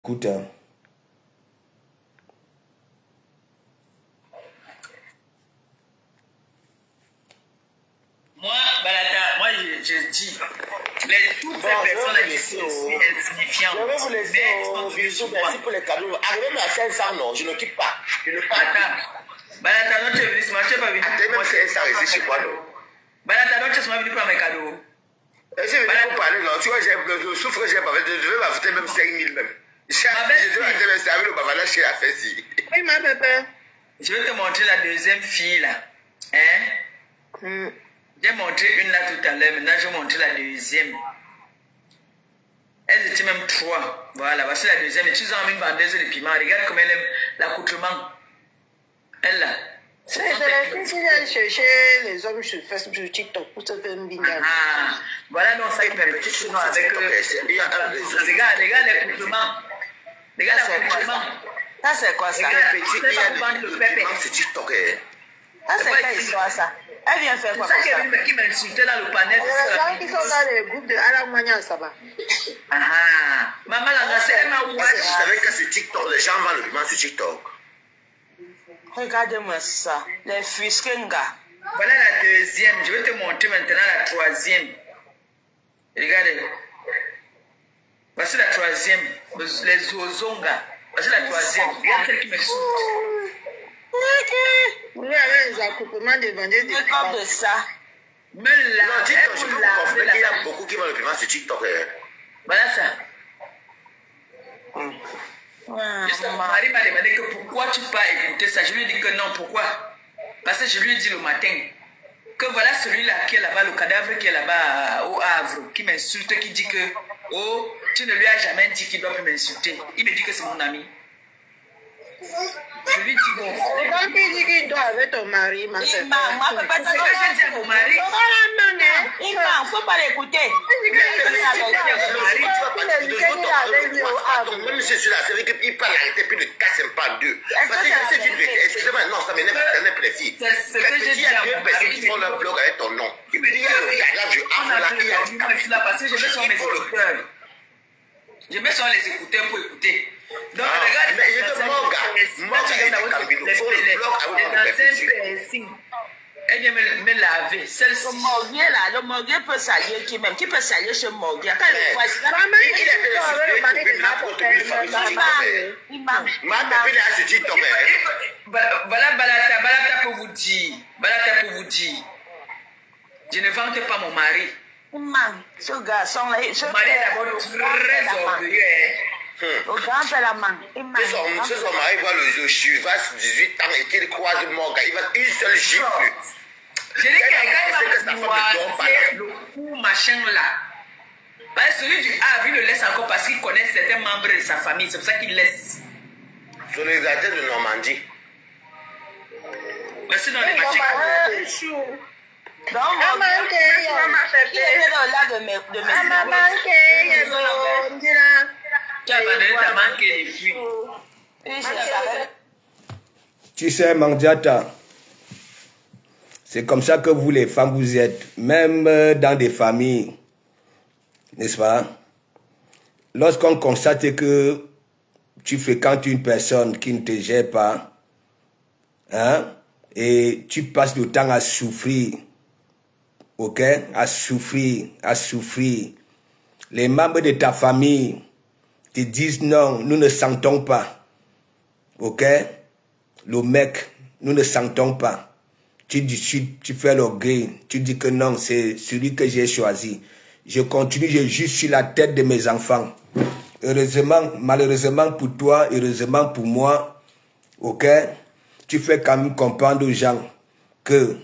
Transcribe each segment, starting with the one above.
Écoute, hein. Moi, je dis, toutes ces personnes ici sont insignifiantes. Je vais vous laisser au bisou, merci pour les cadeaux. Arrivez à 500, non, je ne quitte pas. Je ne pars. Attends, Balata, non, tu es venu ce matin, tu n'es pas venu. Même 500 ici chez moi, non. Balata, non, tu es venu prendre mes cadeaux. Si je viens pour parler, non, tu vois, je souffre, je vais m'ajouter même 5 000 même. Je vais me servir le bavana chez la fessie. Oui, ma bébé. Je vais te montrer la deuxième fille là. Hein? J'ai montré une là tout à l'heure, maintenant je vais montrer la deuxième. Elles étaient même 3. Voilà, voici la deuxième. Et tu as mis une vendeuse de piment. Regarde comment elle aime l'accoutrement. Elle là. C'est la fille qui vient chercher les hommes sur Facebook, sur TikTok pour se faire un bingo. Voilà donc ça qui m'a petit sinon avec regarde l'accoutrement. Regarde l'accoutrement. Ça c'est quoi ça? C'est TikTok. Ça c'est quelle histoire ça? Elle vient faire quoi? C'est ça qui m'a insulté dans le panel. Les gens qui sont dans les groupes de Alamania, ça va. Maman là, c'est elle m'a oublié. Je savais que c'est TikTok, les gens vendent le piment sur TikTok. Regardez-moi ça, les Fuskenga. Voilà la deuxième, je vais te montrer maintenant la troisième. Regardez. Voici la troisième, les Ozonga. Voici la troisième. Regarde celle qui me saute. Vous avez les accouplements de vendeurs de comme de ça. Me lave. Non, TikTok, je peux vous confirmer qu'il y a beaucoup qui vendent le piment sur TikTok. Voilà ça. Mon mari m'a demandé que pourquoi tu peux pas écouter ça. Je lui ai dit que non, pourquoi? Parce que je lui ai dit le matin que voilà celui-là qui est là-bas, le cadavre qui est là-bas au Havre, qui m'insulte, qui dit que oh, tu ne lui as jamais dit qu'il doit plus m'insulter. Il me dit que c'est mon ami. Je lui dis bon. Quand tu dis qu'il doit avec ton mari, ma soeur. Moi, peut pas dire que je dis à mon mari. Il ne faut pas l'écouter. Même si c'est la série qu'il parle la réalité, puis le cas c'est pas deux. Parce que c'est une vérité. Excusez-moi, non, ça m'énerve, ça m'énerve les filles. C'est que j'ai dit à deux personnes qui font leur blog avec ton nom. Tu me dis, là, je suis là parce que je mets sur mes écouteurs. Je mets sur les écouteurs pour écouter. Donc, regarde, mais je te morgue. elle vient me laver. Le morguier là, le morguier peut saluer qui même? Qui peut saluer ce morguier? Quand il voit ça, voilà, Balata pour vous dire. Balata pour vous dire. Je ne vante pas mon mari. Ce garçon là, mon mari est d'abord très orgueilleux. Au grand père la main. Si son mari voit le Chivas 18 ans et qu'il croise Morgan, il va une seule gifle. Je dis que quand il va le coup machin là, parce que celui du Havre, il le laisse encore parce qu'il connaît certains membres de sa famille, c'est pour ça qu'il laisse. Sur les gâteaux de Normandie. Mais sinon les machins. Donc, qui était là de mes Tu as abandonné ta manqué depuis. Tu sais, Mandiata, c'est comme ça que vous les femmes vous êtes, même dans des familles, n'est-ce pas? Lorsqu'on constate que tu fréquentes une personne qui ne te gère pas, hein, et tu passes le temps à souffrir, ok, à souffrir, les membres de ta famille te disent non, nous ne sentons pas. Ok? Le mec, nous ne sentons pas. Tu fais l'orgueil. Tu dis que non, c'est celui que j'ai choisi. Je continue, je juge sur la tête de mes enfants. Heureusement, malheureusement pour toi, heureusement pour moi, ok? Tu fais quand même comprendre aux gens que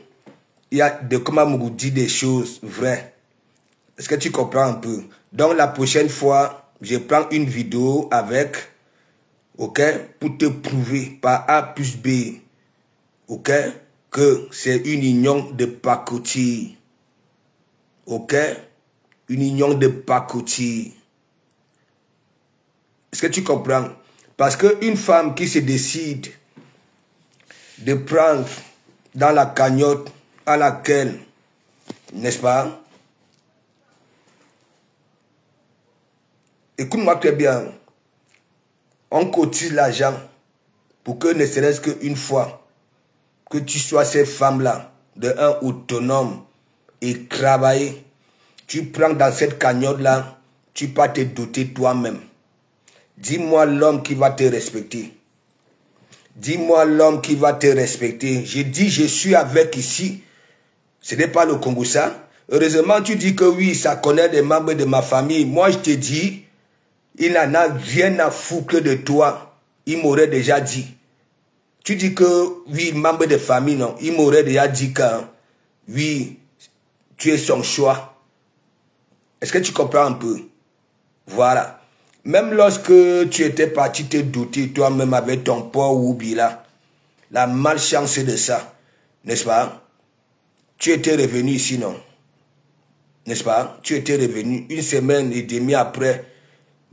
il y a de comment vous dit des choses vraies. Est-ce que tu comprends un peu? Donc la prochaine fois, je prends une vidéo avec, ok, pour te prouver par A plus B, ok, que c'est une union de pacotille. Ok? Une union de pacotille. Est-ce que tu comprends? Parce qu'une femme qui se décide de prendre dans la cagnotte à laquelle, n'est-ce pas? Écoute-moi très bien. On cotise l'argent pour que ne serait-ce qu'une fois que tu sois ces femmes-là, de un autonome et travailler. Tu prends dans cette cagnotte-là, tu vas te doter toi-même. Dis-moi l'homme qui va te respecter. Dis-moi l'homme qui va te respecter. Je dis, je suis avec ici. Ce n'est pas le Congo ça. Heureusement, tu dis que oui, ça connaît des membres de ma famille. Moi, je te dis, il n'en a rien à foutre de toi. Il m'aurait déjà dit. Tu dis que oui, membre de famille, non. Il m'aurait déjà dit que oui, tu es son choix. Est-ce que tu comprends un peu? Voilà. Même lorsque tu étais parti te douter toi-même avec ton port ou bila, la malchance de ça, n'est-ce pas? Tu étais revenu ici, non? N'est-ce pas? Tu étais revenu une semaine et demie après.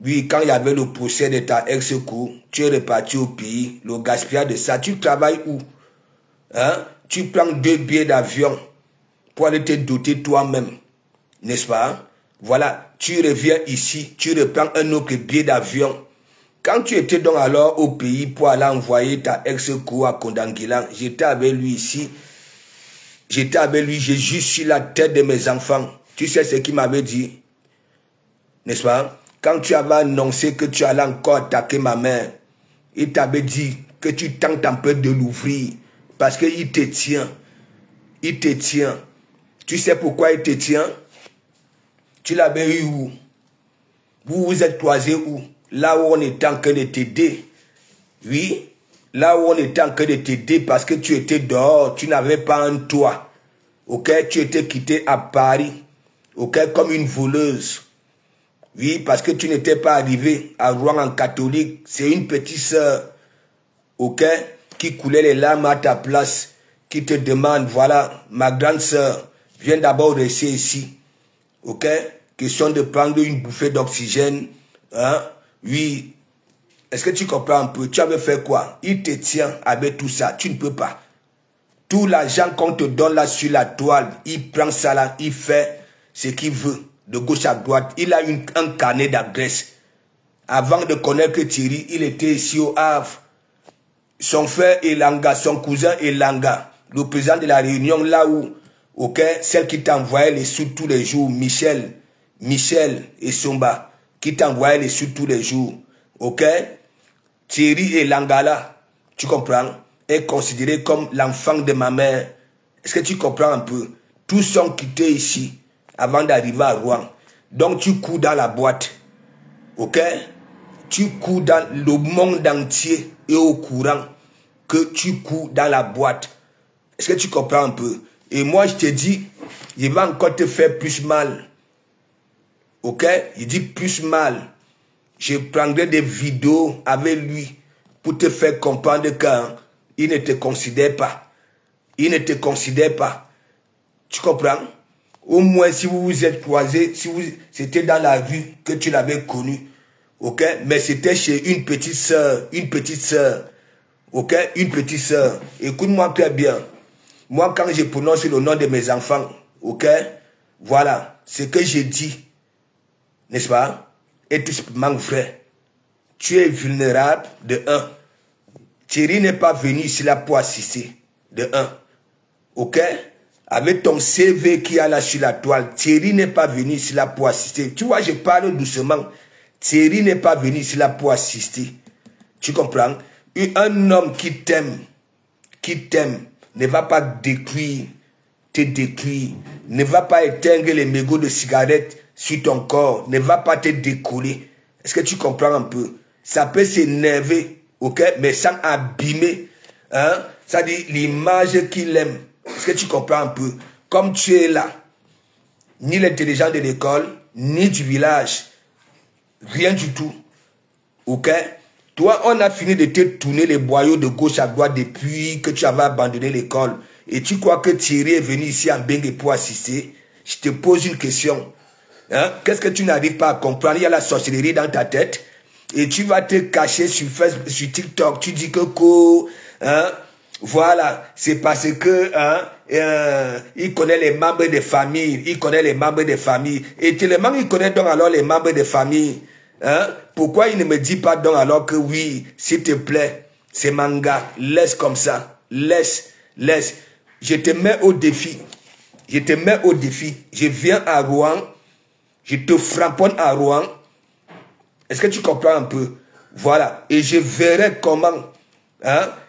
Oui, quand il y avait le procès de ta ex-cour, tu es reparti au pays. Le gaspillage de ça, tu travailles où? Hein? Tu prends 2 billets d'avion pour aller te doter toi-même. N'est-ce pas? Voilà, tu reviens ici, tu reprends un autre billet d'avion. Quand tu étais donc alors au pays pour aller envoyer ta ex-cour à Kondanguilan, j'étais avec lui ici. J'étais avec lui, j'ai juste sur la tête de mes enfants. Tu sais ce qu'il m'avait dit? N'est-ce pas? Quand tu avais annoncé que tu allais encore attaquer ma mère, il t'avait dit que tu tentes un peu de l'ouvrir. Parce qu'il te tient. Il te tient. Tu sais pourquoi il te tient? Tu l'avais eu où? Vous vous êtes croisés où? Là où on était en train de t'aider. Oui. Là où on était en train de t'aider parce que tu étais dehors. Tu n'avais pas un toit. Ok? Tu étais quitté à Paris. Ok? Comme une voleuse. Oui, parce que tu n'étais pas arrivé à Rouen en catholique. C'est une petite sœur, ok, qui coulait les larmes à ta place, qui te demande, voilà, ma grande sœur, viens d'abord rester ici, ok, question de prendre une bouffée d'oxygène, hein, oui, est-ce que tu comprends un peu? Tu avais fait quoi? Il te tient avec tout ça, tu ne peux pas. Tout l'argent qu'on te donne là sur la toile, il prend ça là, il fait ce qu'il veut. De gauche à droite, il a un carnet d'adresse. Avant de connaître Thierry, il était ici au Havre. Son frère Elanga, son cousin Elanga, le président de la Réunion, là où, ok, celle qui t'envoyait les sous tous les jours, Michel et Somba, qui t'envoyait les sous tous les jours, ok, Thierry Elanga là, tu comprends, est considéré comme l'enfant de ma mère. Est-ce que tu comprends un peu? Tous sont quittés ici avant d'arriver à Rouen. Donc tu cours dans la boîte. Ok? Tu cours dans le monde entier et au courant que tu cours dans la boîte. Est-ce que tu comprends un peu? Et moi je te dis, il va encore te faire plus mal. Ok? Il dit plus mal. Je prendrai des vidéos avec lui pour te faire comprendre qu'il ne te considère pas. Il ne te considère pas. Tu comprends? Au moins, si vous vous êtes croisés, si c'était dans la rue que tu l'avais connu, ok? Mais c'était chez une petite sœur, ok? Une petite sœur. Écoute-moi très bien. Moi, quand je prononce le nom de mes enfants, ok? Voilà, ce que j'ai dit, n'est-ce pas? Est tout simplement vrai. Tu es vulnérable, de un. Thierry n'est pas venu ici là pour assister, de un. Ok? Avec ton CV qui est là sur la toile, Thierry n'est pas venu ici là pour assister. Tu vois, je parle doucement. Thierry n'est pas venu ici là pour assister. Tu comprends? Un homme qui t'aime, ne va pas te détruire, ne va pas éteindre les mégots de cigarettes sur ton corps, ne va pas te décoller. Est-ce que tu comprends un peu? Ça peut s'énerver, ok? Mais sans abîmer, hein? Ça dit l'image qu'il aime. Est-ce que tu comprends un peu? Comme tu es là, ni l'intelligent de l'école, ni du village, rien du tout. Ok? Toi, on a fini de te tourner les boyaux de gauche à droite depuis que tu avais abandonné l'école. Et tu crois que Thierry est venu ici en Bengue pour assister? Je te pose une question. Hein? Qu'est-ce que tu n'arrives pas à comprendre? Il y a la sorcellerie dans ta tête. Et tu vas te cacher sur Facebook, sur TikTok. Tu dis que hein? Voilà, c'est parce que il connaît les membres de famille, il connaît les membres de famille. Et tellement il connaît donc alors les membres de famille. Hein? Pourquoi il ne me dit pas donc alors que oui, s'il te plaît, c'est manga, laisse comme ça, laisse. Je te mets au défi. Je te mets au défi. Je viens à Rouen, je te frapponne à Rouen. Est-ce que tu comprends un peu? Voilà. Et je verrai comment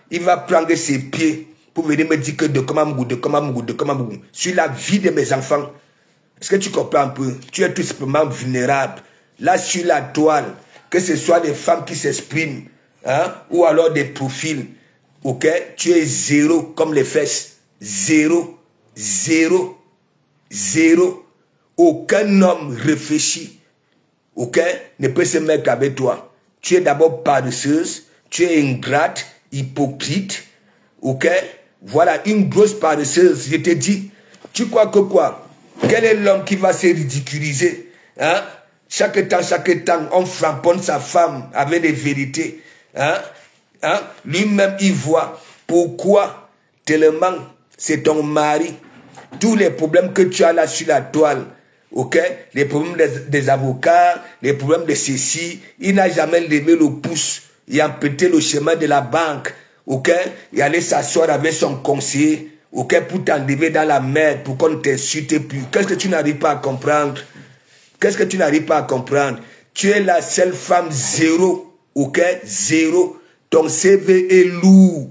il va prendre ses pieds pour venir me dire que de comment sur la vie de mes enfants. Est-ce que tu comprends un peu? Tu es tout simplement vulnérable. Là, sur la toile, que ce soit des femmes qui s'expriment, ou alors des profils, ok? Tu es zéro comme les fesses. Zéro. Aucun homme réfléchi, ok, ne peut se mettre avec toi. Tu es d'abord paresseuse, tu es ingrate, hypocrite, ok? Voilà, une grosse paresseuse, je te dis. Tu crois que quoi? Quel est l'homme qui va se ridiculiser? Hein? Chaque temps, on frapponne sa femme avec des vérités. Lui-même, il voit. Pourquoi? Tellement, c'est ton mari. Tous les problèmes que tu as là sur la toile, ok? Les problèmes des avocats, les problèmes de ceci, il n'a jamais levé le pouce. Il a pété le chemin de la banque, ok? Il allait s'asseoir avec son conseiller, ok? Pour t'enlever dans la merde, pour qu'on ne t'insulte plus. Qu'est-ce que tu n'arrives pas à comprendre? Qu'est-ce que tu n'arrives pas à comprendre? Tu es la seule femme zéro, ok? Zéro. Ton CV est lourd.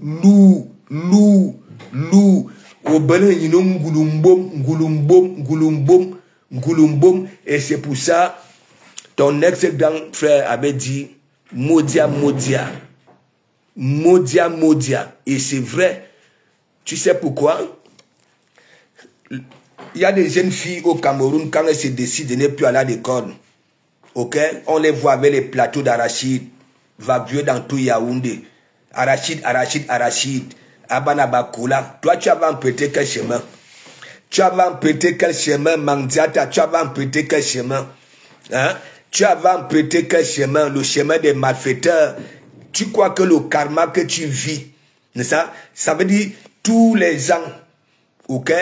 Et c'est pour ça, ton ex-grand frère avait dit, Modia. Et c'est vrai. Tu sais pourquoi? Il y a des jeunes filles au Cameroun, quand elles se décident de ne plus aller à l'école, ok? On les voit avec les plateaux d'arachide, vagueux dans tout Yaoundé. Arachide. Abanabakoula. Toi, tu avais emprunté quel chemin? Mandiata, tu avais emprunté quel chemin? Hein? Tu avais emprunté quel chemin? Le chemin des malfaiteurs. Tu crois que le karma que tu vis, ça veut dire tous les ans, ok?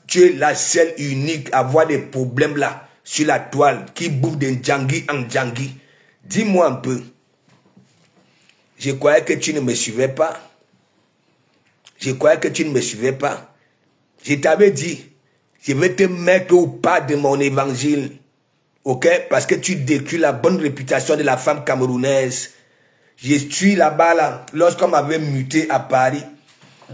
Tu es la seule unique à avoir des problèmes là, sur la toile, qui bouffe d'un djangui en djangui. Dis-moi un peu. Je croyais que tu ne me suivais pas. Je t'avais dit, je vais te mettre au pas de mon évangile. Ok? Parce que tu détruis la bonne réputation de la femme camerounaise. Je suis là-bas, là, lorsqu'on m'avait muté à Paris.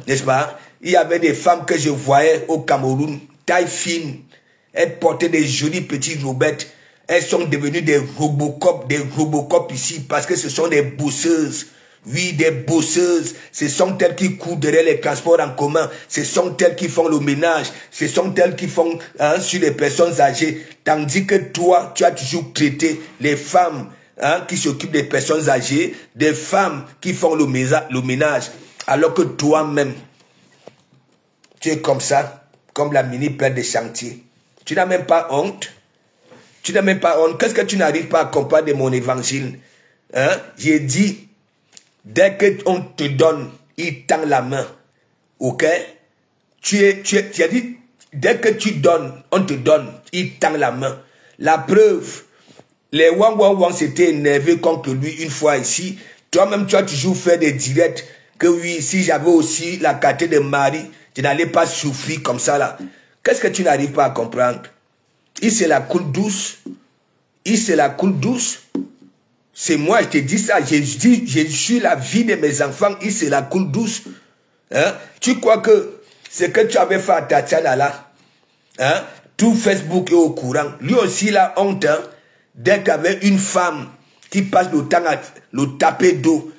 N'est-ce pas? Il y avait des femmes que je voyais au Cameroun, taille fine. Elles portaient des jolies petites robettes. Elles sont devenues des Robocop ici parce que ce sont des bosseuses. Oui, des bosseuses. Ce sont elles qui courent derrière les transports en commun. Ce sont elles qui font le ménage. Ce sont elles qui font sur les personnes âgées. Tandis que toi, tu as toujours traité les femmes qui s'occupent des personnes âgées, des femmes qui font le ménage. Alors que toi-même, tu es comme ça, comme la mini-père des chantiers. Tu n'as même pas honte. Qu'est-ce que tu n'arrives pas à comprendre de mon évangile? J'ai dit, dès qu'on te donne, il tend la main. Ok? Tu as dit, dès que tu donnes, on te donne, il tend la main. La preuve, les Wang s'étaient énervés contre lui une fois ici. Toi-même, tu as toujours fait des directs que oui, si j'avais aussi la carte de mari, je n'allais pas souffrir comme ça là. Qu'est-ce que tu n'arrives pas à comprendre? Il se la coule douce. C'est moi, je te dis ça. Je suis la vie de mes enfants. Il se la coule douce. Tu crois que ce que tu avais fait à Tatiana là, tout Facebook est au courant. Lui aussi, il a honte. Dès qu'il y avait une femme qui passe le temps à le taper d'eau,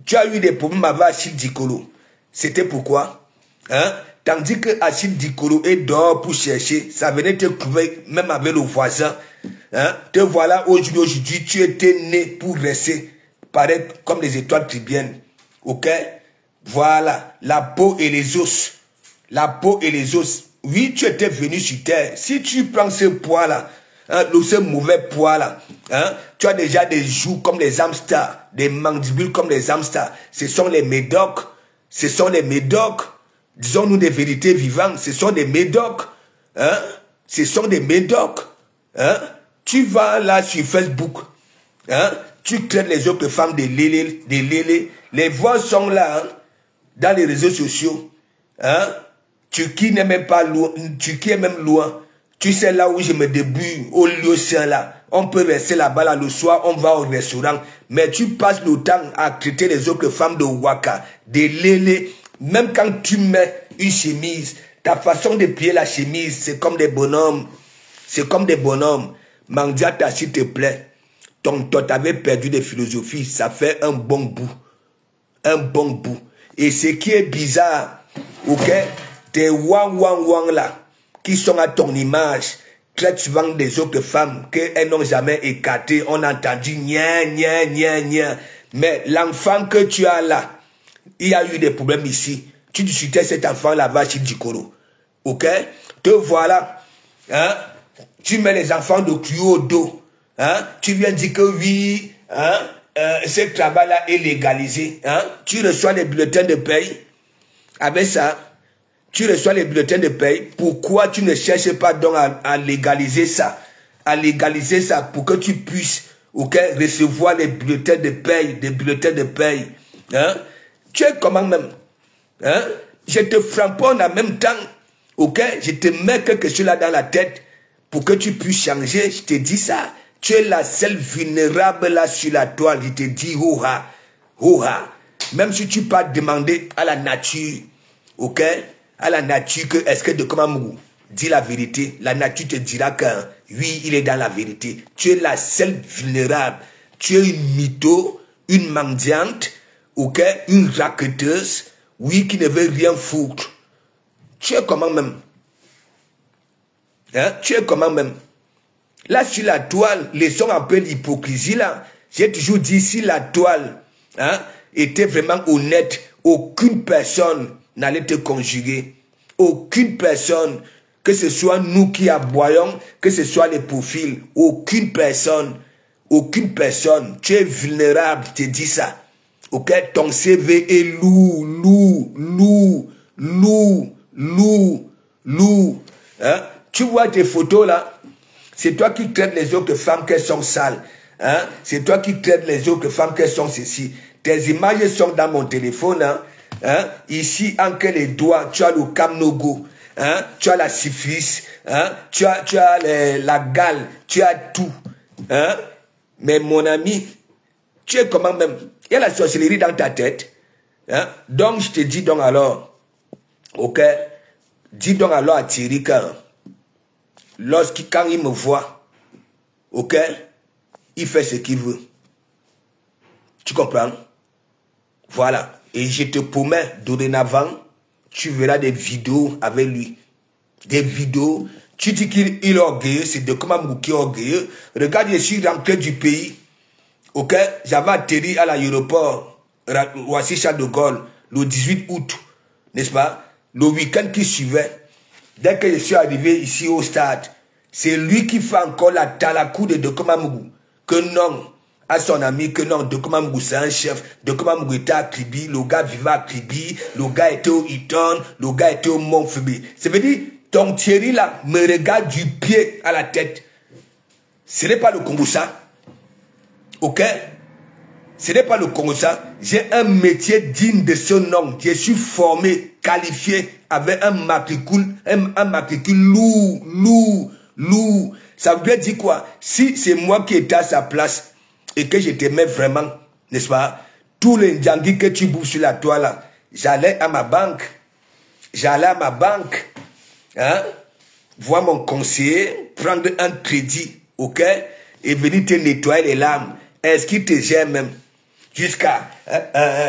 tu as eu des problèmes avec Achille Dikolo. C'était pourquoi? Tandis que Achille Dikolo est dehors pour chercher, ça venait te trouver même avec le voisin. Te voilà aujourd'hui, tu étais né pour rester, pareil comme les étoiles tribiennes. Ok? Voilà, la peau et les os. Oui, tu étais venu sur terre. Si tu prends ce poids-là, ce mauvais poids-là, tu as déjà des joues comme les hamsters, des mandibules comme les hamsters. Ce sont les médocs. Disons-nous des vérités vivantes. Ce sont des médocs. Tu vas là sur Facebook. Hein? Tu traites les autres femmes de lélé. Les voix sont là, hein, dans les réseaux sociaux. Hein? Turquie n'est même pas loin. Turquie est même loin. Tu sais là où je me débrouille, au lieu saint là. On peut rester là-bas là, le soir, on va au restaurant. Mais tu passes le temps à traiter les autres femmes de waka, de lélé. Même quand tu mets une chemise, ta façon de plier la chemise, c'est comme des bonhommes. C'est comme des bonhommes. Mandiata, s'il te plaît. T'avais perdu de philosophie. Ça fait un bon bout. Un bon bout. Et ce qui est bizarre, ok, tes wang là, qui sont à ton image, traitent souvent des autres femmes qu'elles n'ont jamais écartées. On a entendu nia. Mais l'enfant que tu as là, il y a eu des problèmes ici. Tu discutais cet enfant là-bas chez Djikoro. Ok? Te voilà. Hein? Tu mets les enfants de cul au dos. Hein? Tu viens dire que oui, hein? Ce travail-là est légalisé. Hein? Tu reçois les bulletins de paye. Avec ça, tu reçois les bulletins de paye. Pourquoi tu ne cherches pas donc à légaliser ça? À légaliser ça pour que tu puisses, ok, recevoir les bulletins de paye, des bulletins de paye. Hein? Tu es comment même? Hein? Je te framponne en même temps. Ok? Je te mets quelque chose là dans la tête pour que tu puisses changer. Je te dis ça. Tu es la seule vulnérable là sur la toile. Je te dis, hoha. Même si tu peux demander à la nature, ok? À la nature que est-ce que de comment dis la vérité. La nature te dira que oui, il est dans la vérité. Tu es la seule vulnérable. Tu es une mytho, une mendiante, ok? Une raqueteuse, oui, qui ne veut rien foutre. Tu es comment même? Hein? Tu es comment même? Là, sur la toile, laissons un peu l'hypocrisie là. J'ai toujours dit, si la toile, hein, était vraiment honnête, aucune personne n'allait te conjuguer. Aucune personne, que ce soit nous qui aboyons, que ce soit les profils, aucune personne, tu es vulnérable, je te dis ça. Ok? Ton CV est lourd. Hein? Tu vois tes photos là? C'est toi qui traites les autres femmes qu'elles sont sales. Hein? C'est toi qui traites les autres femmes qu'elles sont ceci. Tes images sont dans mon téléphone. Hein? Hein? Ici, entre les doigts, tu as le camnogo. Hein? Tu as la syphilis. Hein? Tu as la gale. Tu as tout. Hein? Mais mon ami, tu es comment même? Il y a la sorcellerie dans ta tête. Hein? Donc, je te dis donc alors, ok? Dis donc alors à Thierry quand il me voit, ok, il fait ce qu'il veut. Tu comprends? Voilà. Et je te promets, dorénavant, tu verras des vidéos avec lui. Des vidéos. Tu dis qu'il est orgueilleux, c'est de comment Mouki est orgueilleux. Regarde, je suis rentré du pays. Ok? J'avais atterri à l'aéroport, Roissy-Charles de Gaulle, le 18 août. N'est-ce pas? Le week-end qui suivait. Dès que je suis arrivé ici au stade, c'est lui qui fait encore la talakou de Dokomamougou. Que non, à son ami, que non, Dokomamougou c'est un chef. Dokomamougou était à Kribi, le gars vivait à Kribi, le gars était au Eton, le gars était au Montphoebe. Ça veut dire, ton Thierry là me regarde du pied à la tête. Ce n'est pas le Congo ça. Ok? Ce n'est pas le Congo ça. J'ai un métier digne de ce nom. Je suis formé, qualifié, avec un matricule lourd. Ça veut dire quoi? Si c'est moi qui étais à sa place et que je t'aimais vraiment, n'est-ce pas? Tous les djangis que tu bouffes sur la toile là, j'allais à ma banque. Hein? Voir mon conseiller, prendre un crédit, ok? Et venir te nettoyer les larmes. Est-ce qu'il te gère même? Jusqu'à,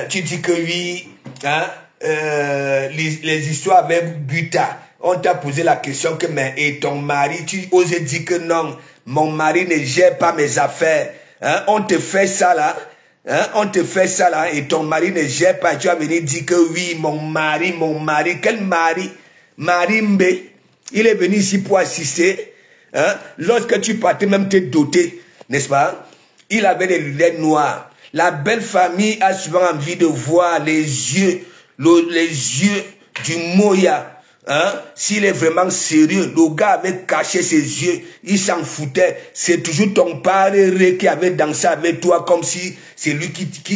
tu dis que oui, hein? Les histoires avec Buta, on t'a posé la question que, mais et ton mari, tu oses dire que non, mon mari ne gère pas mes affaires. Hein? On te fait ça là, hein? On te fait ça là, et ton mari ne gère pas. Tu vas venir dire que oui, mon mari, quel mari? Marimbe, il est venu ici pour assister. Hein? Lorsque tu partais même te doter, n'est-ce pas? Il avait des lunettes noires. La belle famille a souvent envie de voir les yeux du Moya, hein, s'il est vraiment sérieux, le gars avait caché ses yeux, il s'en foutait. C'est toujours ton père qui avait dansé avec toi comme si c'est lui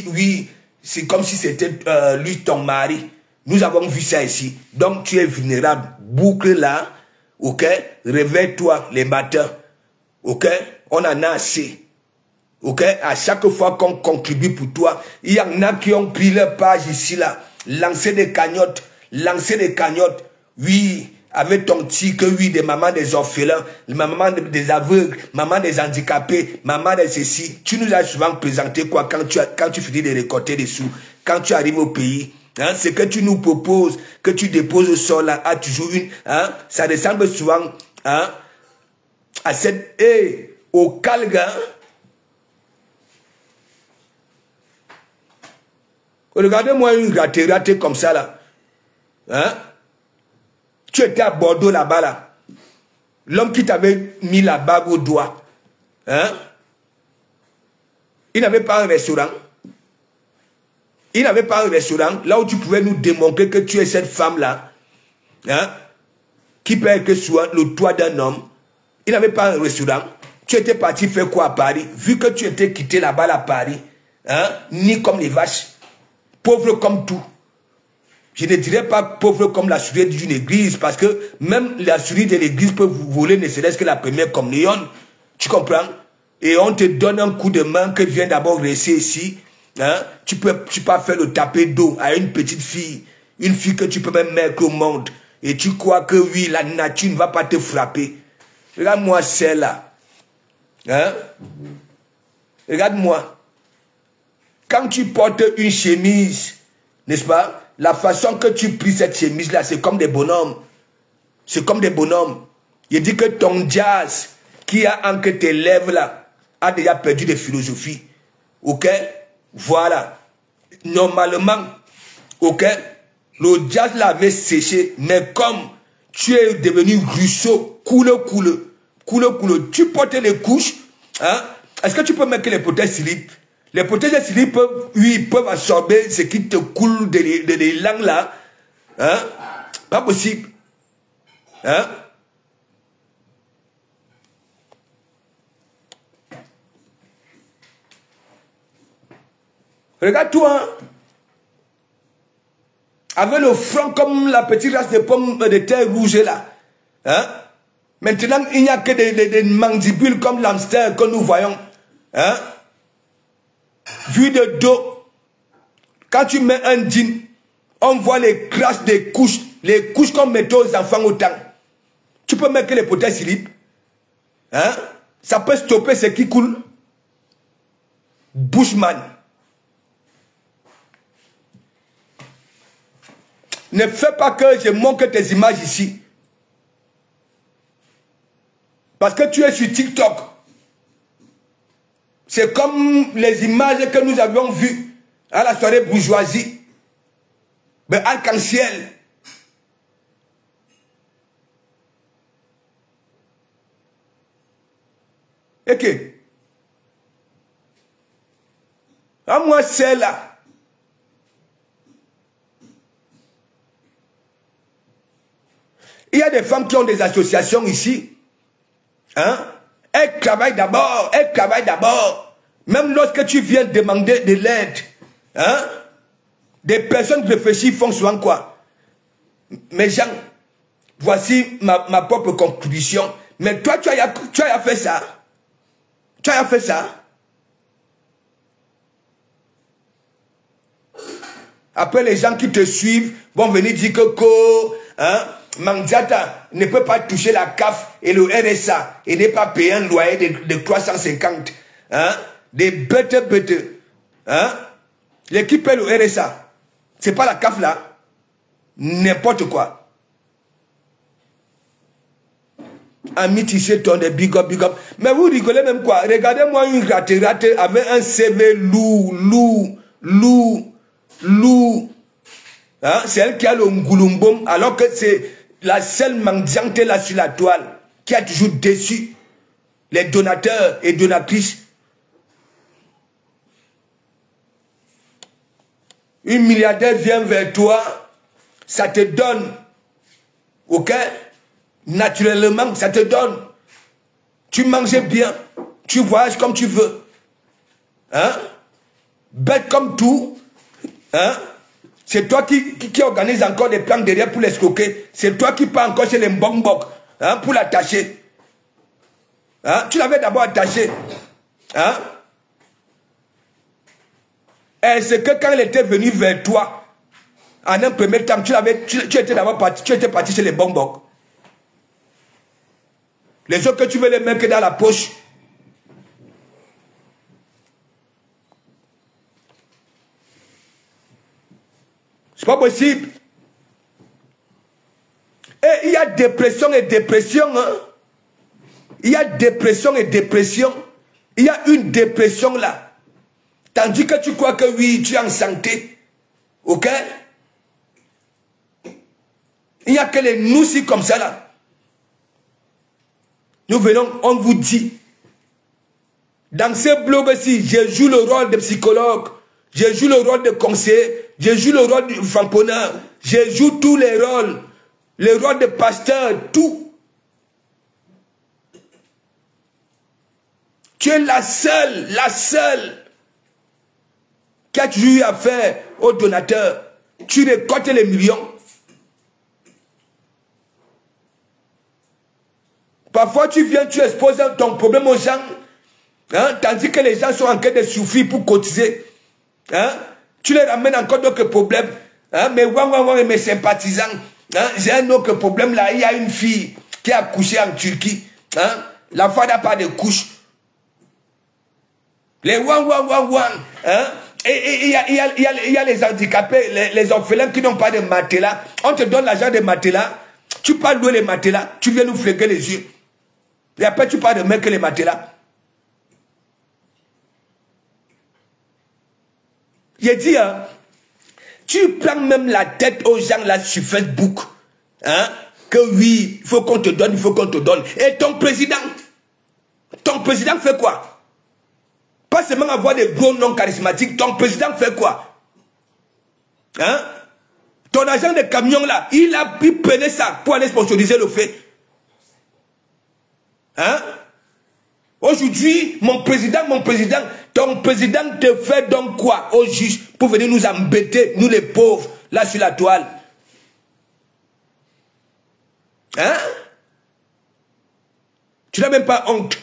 oui, c'est comme si c'était lui ton mari. Nous avons vu ça ici. Donc tu es vulnérable. Boucle là, ok? Réveille-toi les matins, ok? On en a assez. Ok? À chaque fois qu'on contribue pour toi, il y en a qui ont pris leur page ici là, lancé des cagnottes, oui, avec ton tic, oui, des mamans des orphelins, mamans des aveugles, mamans des handicapés, mamans de ceci. Tu nous as souvent présenté quoi quand tu finis de récolter des sous, quand tu arrives au pays. Hein, ce que tu nous proposes, que tu déposes au sol là, a toujours une, hein, ça ressemble souvent, hein, à cette, au calga. Regardez-moi une raté comme ça là. Hein? Tu étais à Bordeaux là-bas là. L'homme qui t'avait mis la bague au doigt. Hein? Il n'avait pas un restaurant. Il n'avait pas un restaurant là où tu pouvais nous démontrer que tu es cette femme-là. Hein? Qui peut être sur le toit d'un homme. Il n'avait pas un restaurant. Tu étais parti faire quoi à Paris? Vu que tu étais quitté là-bas à Paris. Hein? Ni comme les vaches. Pauvre comme tout. Je ne dirais pas pauvre comme la souris d'une église, parce que même la souris de l'église peut vous voler ne serait-ce que la première communion. Tu comprends? Et on te donne un coup de main que vient d'abord rester ici. Hein? Tu peux faire le taper d'eau à une petite fille. Une fille que tu peux même mettre au monde. Et tu crois que oui, la nature ne va pas te frapper. Regarde-moi celle-là. Hein? Regarde-moi. Quand tu portes une chemise, n'est-ce pas? La façon que tu pries cette chemise-là, c'est comme des bonhommes. C'est comme des bonhommes. Il dit que ton jazz, qui a entre tes lèvres là, a déjà perdu de philosophie. Ok? Voilà. Normalement, ok? Le jazz l'avait séché, mais comme tu es devenu ruisseau, coule, tu portes les couches, hein? Est-ce que tu peux mettre les protèges slip? Les protèges slip peuvent, oui, peuvent absorber ce qui te coule des langues là. Hein? Pas possible. Hein? Regarde-toi. Hein? Avec le front comme la petite race de pommes de terre rouge là. Hein? Maintenant, il n'y a que des mandibules comme l'hamster que nous voyons. Hein? Vu de dos, quand tu mets un jean, on voit les crasses des couches, les couches qu'on mettait aux enfants au temps. Tu peux mettre que les protèges slip. Hein? Ça peut stopper ce qui coule. Bushman. Ne fais pas que je montre tes images ici. Parce que tu es sur TikTok. C'est comme les images que nous avions vues à la soirée bourgeoisie. Mais arc-en-ciel. Et que à moi c'est là. Il y a des femmes qui ont des associations ici. Hein? Elles travaillent d'abord. Même lorsque tu viens demander de l'aide, hein? Des personnes réfléchies font souvent quoi? Mes gens, voici ma propre contribution. Mais toi, tu as fait ça. Tu as fait ça. Après, les gens qui te suivent vont venir dire que hein, Mandiata ne peut pas toucher la CAF et le RSA et n'est pas payé un loyer de 350. Hein? Des bêtes. Hein? L'équipe paye le RSA. C'est pas la CAF là. N'importe quoi. Ami Tissé, ton big up. Mais vous rigolez même quoi? Regardez-moi une rate avec un CV lourd. Hein? C'est elle qui a le ngouloumbom, alors que c'est la seule mendiante là sur la toile qui a toujours déçu les donateurs et donatrices. Une milliardaire vient vers toi, ça te donne. ok? Naturellement, ça te donne. Tu manges bien, tu voyages comme tu veux. Hein? Bête comme tout. Hein? C'est toi qui organise encore des plans derrière pour l'escroquer. C'est toi qui pars encore chez les mbok hein, pour l'attacher. Hein? Tu l'avais d'abord attaché. Hein? Est-ce que quand elle était venue vers toi, en un premier temps, tu étais d'abord parti, tu étais parti chez les mbok. Les autres que tu veux les mettre dans la poche. C'est pas possible. Et il y a dépression et dépression. Hein? Il y a dépression et dépression. Il y a une dépression là. Tandis que tu crois que oui, tu es en santé. Ok? Il n'y a que les noussis comme ça là. Nous venons, on vous dit. Dans ce blog-ci, je joue le rôle de psychologue. Je joue le rôle de conseiller. Je joue le rôle de famponneur. Je joue tous les rôles. Le rôle de pasteur, tout. Tu es la seule qui a toujours eu affaire aux donateurs. Tu récoltes les millions. Parfois, tu viens, tu exposes ton problème aux gens. Hein, tandis que les gens sont en train de souffrir pour cotiser. Hein, tu les ramènes encore d'autres problèmes. Hein, mais et mes sympathisants. Hein, j'ai un autre problème là. Il y a une fille qui a accouché en Turquie. Hein, la femme n'a pas de couche. Les hein, et il y a les handicapés, les orphelins qui n'ont pas de matelas. On te donne l'argent des matelas. Tu parles louer les matelas. Tu viens nous fléguer les yeux. Et après tu parles de mettre les matelas. J'ai dit, hein, tu prends même la tête aux gens là sur Facebook, hein, que oui, il faut qu'on te donne, il faut qu'on te donne. Et ton président fait quoi? Pas seulement avoir des gros noms charismatiques, ton président fait quoi? Hein? Ton agent de camion là, il a pu peiner ça pour aller sponsoriser le fait. Hein? Aujourd'hui, mon président, ton président te fait donc quoi au juge pour venir nous embêter, nous les pauvres, là sur la toile? Hein? Tu n'as même pas honte.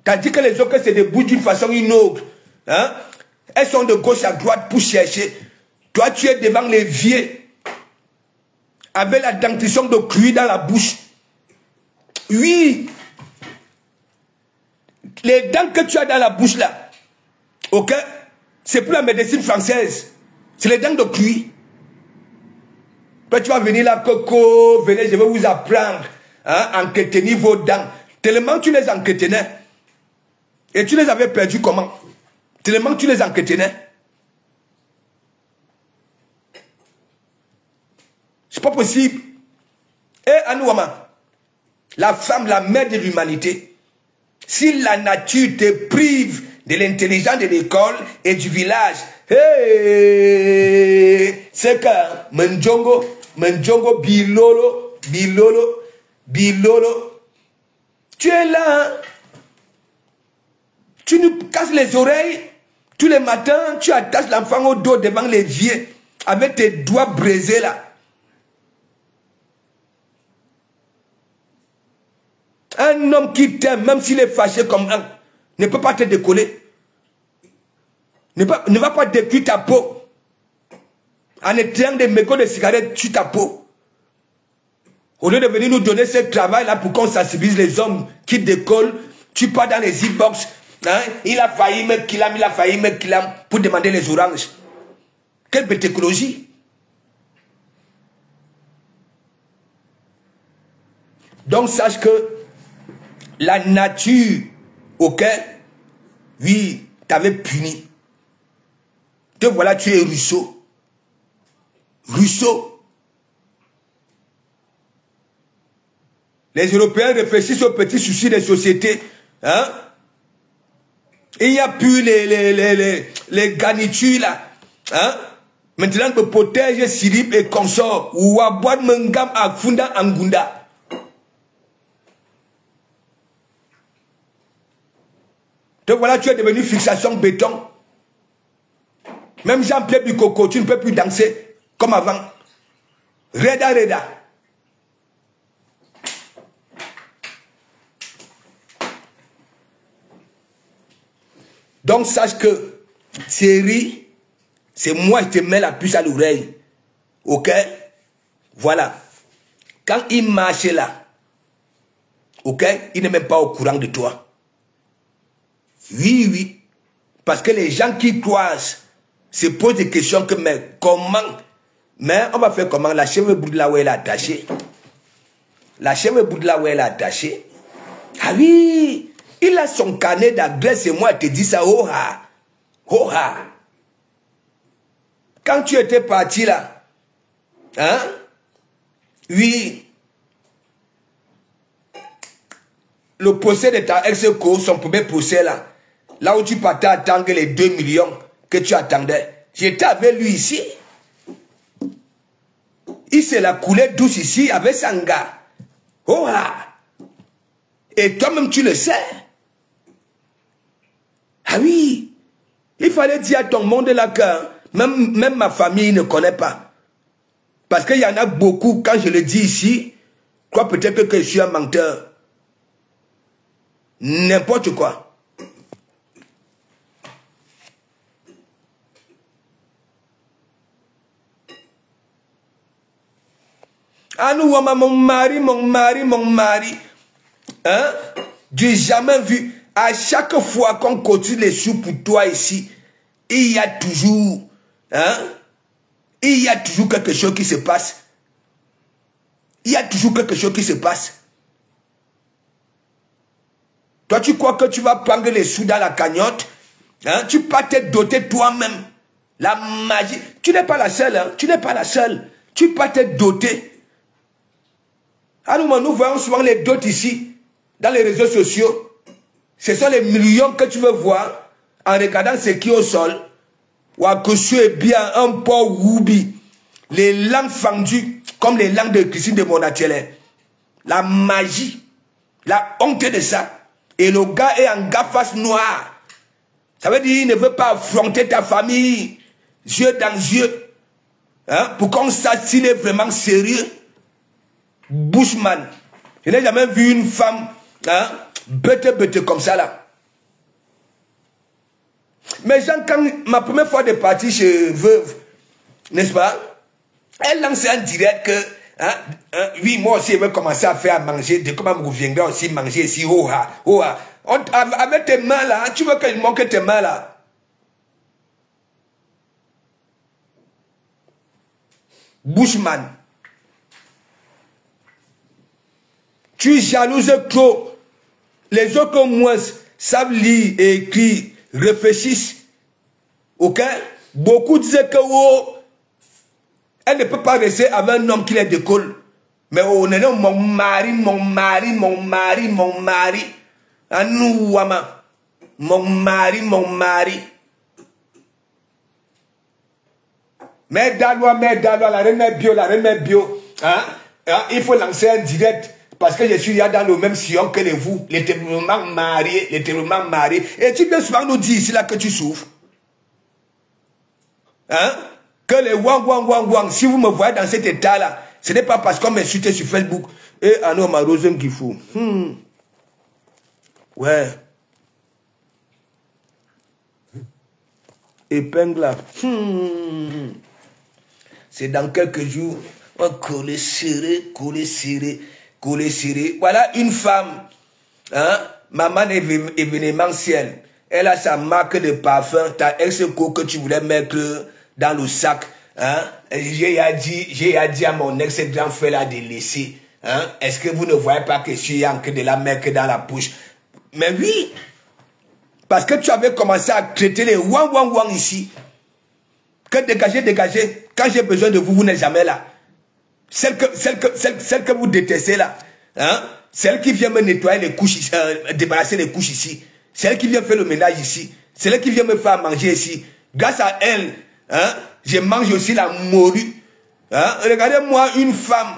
Tandis que les autres se débrouillent d'une façon ou d'une autre. Hein? Elles sont de gauche à droite pour chercher. Toi, tu es devant l'évier avec la dentition de cuir dans la bouche. Oui. Les dents que tu as dans la bouche là, ok, c'est plus la médecine française. C'est les dents de cuir. Toi, tu vas venir là, Coco, venez, je vais vous apprendre à entretenir vos dents. Tellement tu les entretenais. Et tu les avais perdus comment? Tellement tu les entretenais. C'est pas possible. Et Anouama, la femme, la mère de l'humanité, si la nature te prive de l'intelligence de l'école et du village, hey, c'est que Mendjongo, Bilolo, tu es là, hein? Tu nous casses les oreilles, tous les matins, tu attaches l'enfant au dos devant l'évier, avec tes doigts brisés là. Un homme qui t'aime, même s'il est fâché comme un, ne peut pas te décoller. Ne va pas détruire ta peau. En éteignant des mégots de cigarettes sur ta peau. Au lieu de venir nous donner ce travail-là pour qu'on sensibilise les hommes qui décollent, tu pars dans les e-box. Hein? Il a failli me killam, pour demander les oranges. Quelle belle technologie. Donc sache que la nature, ok, oui, t'avait puni. Te voilà, tu es Rousseau. Rousseau. Les Européens réfléchissent aux petits soucis des sociétés. Hein? Il n'y a plus les garnitures là. Hein? Maintenant, me protège Sirip et consort. Ou à boire mengam à Funda Angunda. Donc voilà, tu es devenu fixation béton. Même Jean-Pierre Bikoko, tu ne peux plus danser comme avant. Reda, reda. Donc sache que, Thierry, c'est moi qui te mets la puce à l'oreille. Ok? Voilà. Quand il marche là, ok? Il n'est même pas au courant de toi. Oui, oui. Parce que les gens qui croisent se posent des questions que, mais comment? Mais on va faire comment? La chèvre bout de là où elle est attachée. La chèvre bout de là où elle est attachée. Ah oui! Il a son carnet d'adresse et moi je te dis ça, oh ha! Oh ha! Quand tu étais parti là, hein? Oui. Le procès de ta ex-co, son premier procès là, là où tu partais attendre les 2 millions que tu attendais, j'étais avec lui ici. Il se la coulé douce ici avec Sanga. Oh ah! Et toi-même tu le sais. Ah oui! Il fallait dire à ton monde là que même ma famille ne connaît pas. Parce qu'il y en a beaucoup, quand je le dis ici, quoi peut-être que je suis un menteur. N'importe quoi. Ah nous, mon mari, mon mari, mon mari. Hein? J'ai jamais vu. À chaque fois qu'on continue les sous pour toi ici, il y a toujours, hein? Il y a toujours quelque chose qui se passe. Il y a toujours quelque chose qui se passe. Toi, tu crois que tu vas prendre les sous dans la cagnotte, hein? Tu peux te doter toi-même. La magie. Tu n'es pas la seule, hein? Tu n'es pas la seule. Tu peux te doter. Alors, nous voyons souvent les dots ici, dans les réseaux sociaux. Ce sont les millions que tu veux voir en regardant ce qui est au sol. Ou à que tu es bien un pot roubi. Les langues fendues, comme les langues de Christine de Monatiele. La magie, la honte de ça. Et le gars est en face noire. Ça veut dire qu'il ne veut pas affronter ta famille, yeux dans yeux. Hein, pour qu'on sache s'il est vraiment sérieux. Bushman. Je n'ai jamais vu une femme, hein, bête comme ça là. Mais Jean, quand ma première fois de partir chez Veuve, n'est-ce pas? Elle lance un direct que, hein, oui, moi aussi, je vais commencer à faire à manger. De comment je reviendrai aussi manger ici. Oh ah, oh ah. Avec tes mains là, tu veux que je manque tes mains là? Bushman. Tu jalouses trop. Les autres comme moi savent lire et écrire, réfléchissent. Ok? Beaucoup disaient que oh, elle ne peut pas rester avec un homme qui les décolle. Mais on est là, mon mari, mon mari, mon mari, mon mari. À nous, Wama. Mon mari, mon mari. Mais Dalois, la reine est bio, la reine est bio. Hein? Il faut lancer un direct. Parce que je suis là dans le même sillon que vous, l'éternellement marié, l'éternellement marié. Et tu viens souvent nous dire ici là que tu souffres. Hein? Que les wang, si vous me voyez dans cet état là, ce n'est pas parce qu'on m'insulte sur Facebook. Et Anno Marozem qu'il faut. Ouais. Épingle là. C'est dans quelques jours, on coller serré, coller serré. Voilà une femme, hein, maman événementielle. Elle a sa marque de parfum, ta ex-co que tu voulais mettre dans le sac. Hein. J'ai dit à mon ex-grand frère là de laisser. Hein. Est-ce que vous ne voyez pas que je suis en train de la mettre dans la bouche? Mais oui, parce que tu avais commencé à traiter les wang ici. Que dégagez. Quand j'ai besoin de vous, vous n'êtes jamais là. Celle que vous détestez là, hein? Celle qui vient me nettoyer les couches ici, débarrasser les couches ici, celle qui vient faire le ménage ici, celle qui vient me faire manger ici, grâce à elle, Hein? Je mange aussi la morue. Hein? Regardez-moi une femme.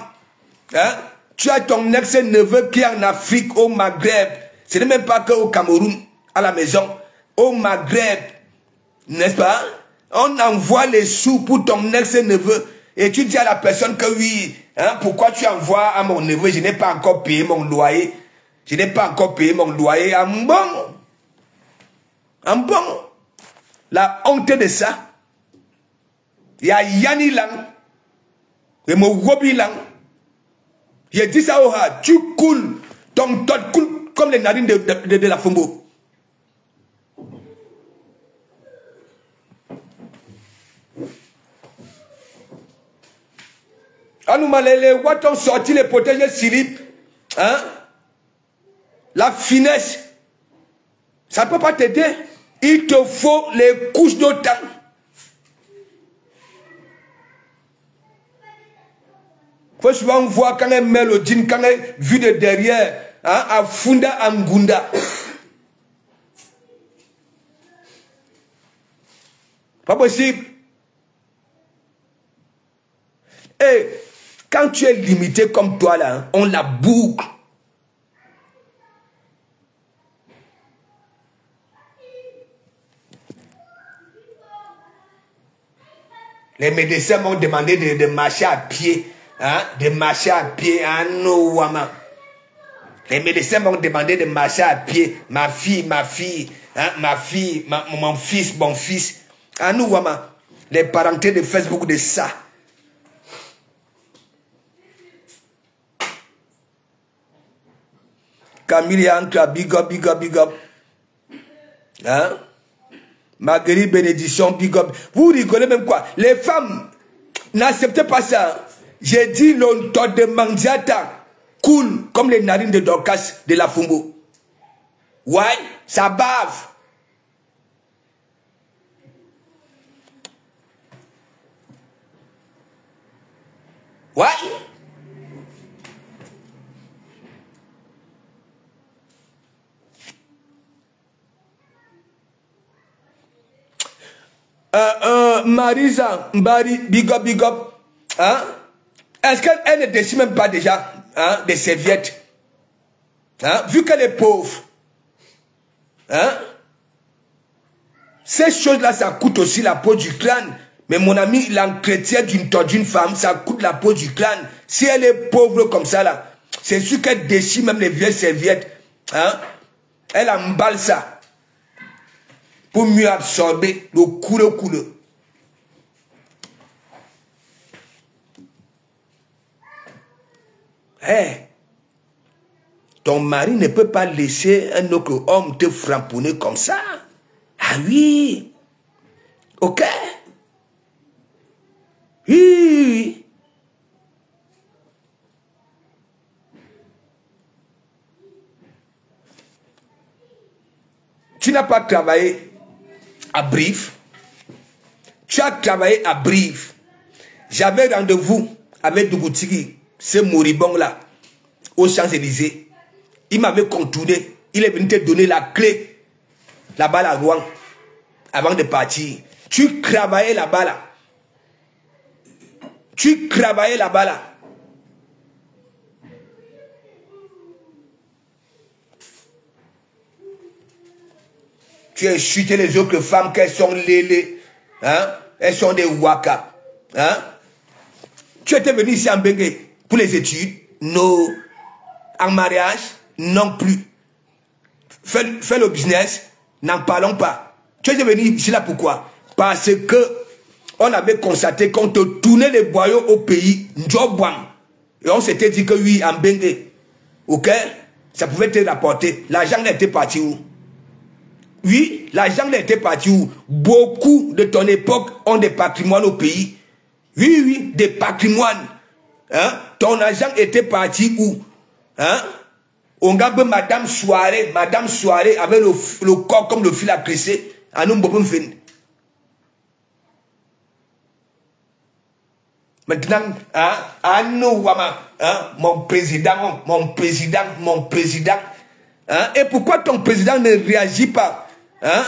Hein? Tu as ton ex-neveu qui est en Afrique, au Maghreb. Ce n'est même pas qu'au Cameroun, à la maison. Au Maghreb. N'est-ce pas? On envoie les sous pour ton ex-neveu. Et tu dis à la personne que oui, hein, pourquoi tu envoies à mon neveu? Je n'ai pas encore payé mon loyer. Je n'ai pas encore payé mon loyer. En bon. En bon. La honte de ça. Il y a Yanni Lang. Et mon Robi Lang. J'ai dit ça au rat. Tu coules. Ton tot coule comme les narines de la Fumbo. Les Ouatt ont sorti les protégés slip. Hein? La finesse. Ça ne peut pas t'aider. Il te faut les couches d'OTAN. Faut souvent voir quand elle met le jean, quand elle vue de derrière, hein, à Funda Angunda. Pas possible. Et quand tu es limité comme toi là, hein, on la boucle. Les médecins m'ont demandé de marcher à pied. Hein, de marcher à pied. Hein, no, les médecins m'ont demandé de marcher à pied. Ma fille, hein, mon fils. Ah, nous, les parentés de Facebook de ça. Camille Ancla, big up. Hein? Marguerite Bénédiction, big up. Vous rigolez même quoi? Les femmes, n'acceptez pas ça. J'ai dit le taux de Mandiata coule comme les narines de Dorcas de la Fumbo. Ouais, ça bave. Ouais. Marisa Mbari, big up. Hein? Est-ce qu'elle ne décide même pas déjà, hein, des serviettes? Hein? Vu qu'elle est pauvre. Hein? Ces choses-là, ça coûte aussi la peau du crâne. Mais mon ami, l'entretien d'une femme, ça coûte la peau du crâne. Si elle est pauvre comme ça, là, c'est sûr qu'elle déchire même les vieilles serviettes. Hein? Elle emballe ça. Pour mieux absorber le couleur. Hey, ton mari ne peut pas laisser un autre homme te framponner comme ça. Ah oui. Ok. Oui. Tu n'as pas travaillé à Brive. Tu as travaillé à Brive. J'avais rendez-vous avec Dougoutigi, ce moribond-là, aux Champs-Élysées. Il m'avait contourné. Il est venu te donner la clé là-bas à Rouen, avant de partir. Tu travaillais là-bas là. Tu travaillais là-bas là. Tu as insulté les autres femmes qu'elles sont lélées. Hein? Elles sont des waka. Hein? Tu étais venu ici en Bengue pour les études? Non. En mariage? Non plus. Fais le business? N'en parlons pas. Tu étais venu ici là pourquoi? Parce que on avait constaté qu'on te tournait les boyaux au pays, Ndjobwam. Et on s'était dit que oui, en Bengue. Ok? Ça pouvait te rapporter. L'argent était parti où? Oui, l'argent était parti où? Beaucoup de ton époque ont des patrimoines au pays. Oui, des patrimoines. Hein? Ton argent était parti où? Hein? On garde Madame Soirée avec le corps comme le fil à crisser. Maintenant, hein, mon président. Hein? Et pourquoi ton président ne réagit pas? Hein?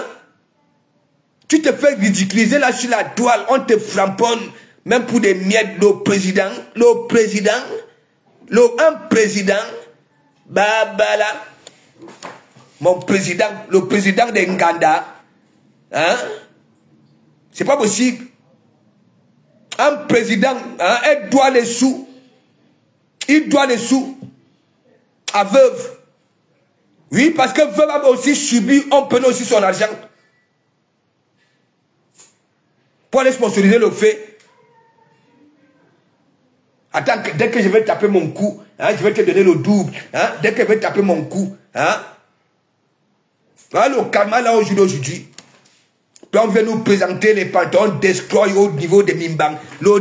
Tu te fais ridiculiser là sur la toile, on te framponne, même pour des miettes, un président, Babala, mon président, le président de Nganda, hein? C'est pas possible. Un président, hein, il doit les sous. Il doit les sous à veuve. Oui, parce que veuve a aussi subi, on peut aussi son argent. Pour aller sponsoriser le fait. Attends, dès que je vais taper mon cou, hein, je vais te donner le double. Hein, dès que je vais taper mon cou, hein. Voilà le karma là aujourd'hui. Puis on vient nous présenter les pantalons destroy au niveau de Mimbang. Le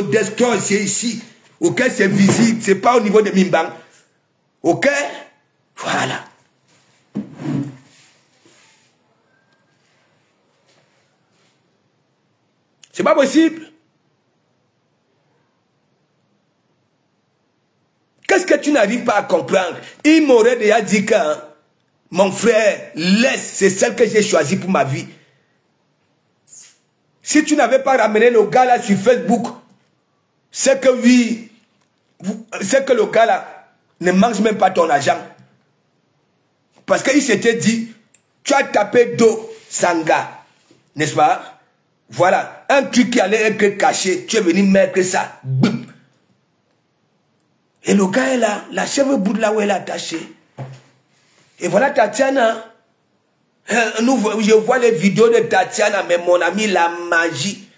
destroy, c'est ici. Ok, c'est visible, c'est pas au niveau de Mimbang. Ok, voilà. C'est pas possible. Qu'est-ce que tu n'arrives pas à comprendre? Il m'aurait déjà dit que, hein, mon frère, laisse, c'est celle que j'ai choisie pour ma vie. Si tu n'avais pas ramené le gars là sur Facebook, c'est que oui, c'est que le gars là ne mange même pas ton argent. Parce qu'il s'était dit, tu as tapé Do Sanga, n'est-ce pas? Voilà, un truc qui allait être caché, tu es venu mettre ça. Boum. Et le gars est là, la chèvre bout de là où elle est attachée. Et voilà Tatiana. Je vois les vidéos de Tatiana, mais mon ami, la magie.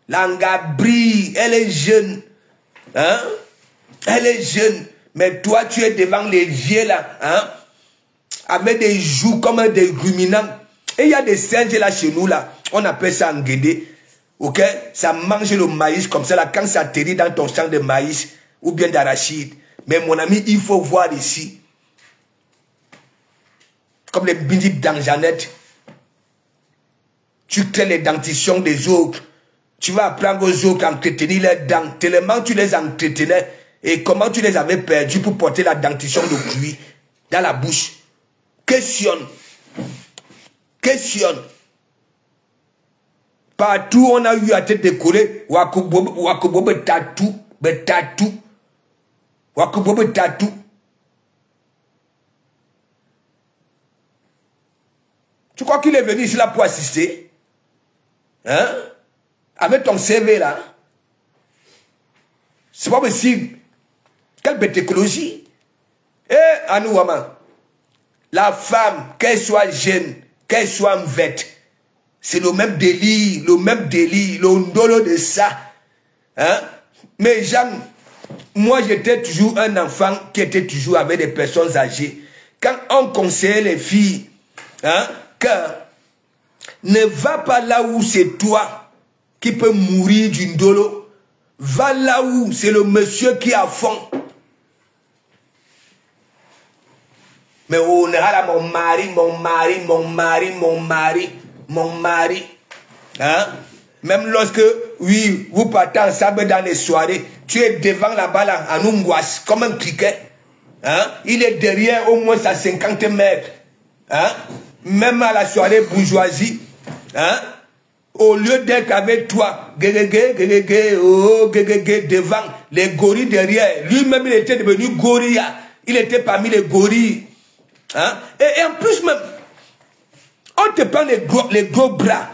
L'angabri, elle est jeune. Hein? Elle est jeune. Mais toi, tu es devant les vieux là. Hein? Avec des joues comme des ruminants. Et il y a des singes là chez nous là. On appelle ça nguédé. Ok? Ça mange le maïs comme ça là. Quand ça atterrit dans ton champ de maïs ou bien d'arachide. Mais mon ami, il faut voir ici. Comme les bindis d'Anjanette. Tu crées les dentitions des autres. Tu vas apprendre aux autres à entretenir leurs dents. Tellement tu les entretenais. Et comment tu les avais perdus pour porter la dentition de cuir dans la bouche. Questionne. Questionne. Partout on a eu à te décoller. Wakubobe tatou. Betatou. Wakubobe tatou. Tu crois qu'il est venu ici là pour assister? Hein? Avec ton CV là? C'est pas possible. Quelle bête écologie? Eh, Anouama, la femme, qu'elle soit jeune, qu'elle soit vête, c'est le même délire, le ndolo de ça. Hein? Mais Jean, moi j'étais toujours un enfant qui était toujours avec des personnes âgées. Quand on conseillait les filles, hein? Que ne va pas là où c'est toi qui peux mourir d'une dolo. Va là où c'est le monsieur qui est à fond. Mais on est là, mon mari. Hein? Même lorsque, oui, vous partez ensemble dans les soirées, tu es devant là-bas, là, en Ungwas, comme un criquet. Hein? Il est derrière au moins à 50 mètres. Hein? Même à la soirée bourgeoisie, hein, au lieu d'être avec toi, devant, les gorilles derrière, lui-même il était devenu gorilla, il était parmi les gorilles. Hein, et en plus même, on te prend les gros bras,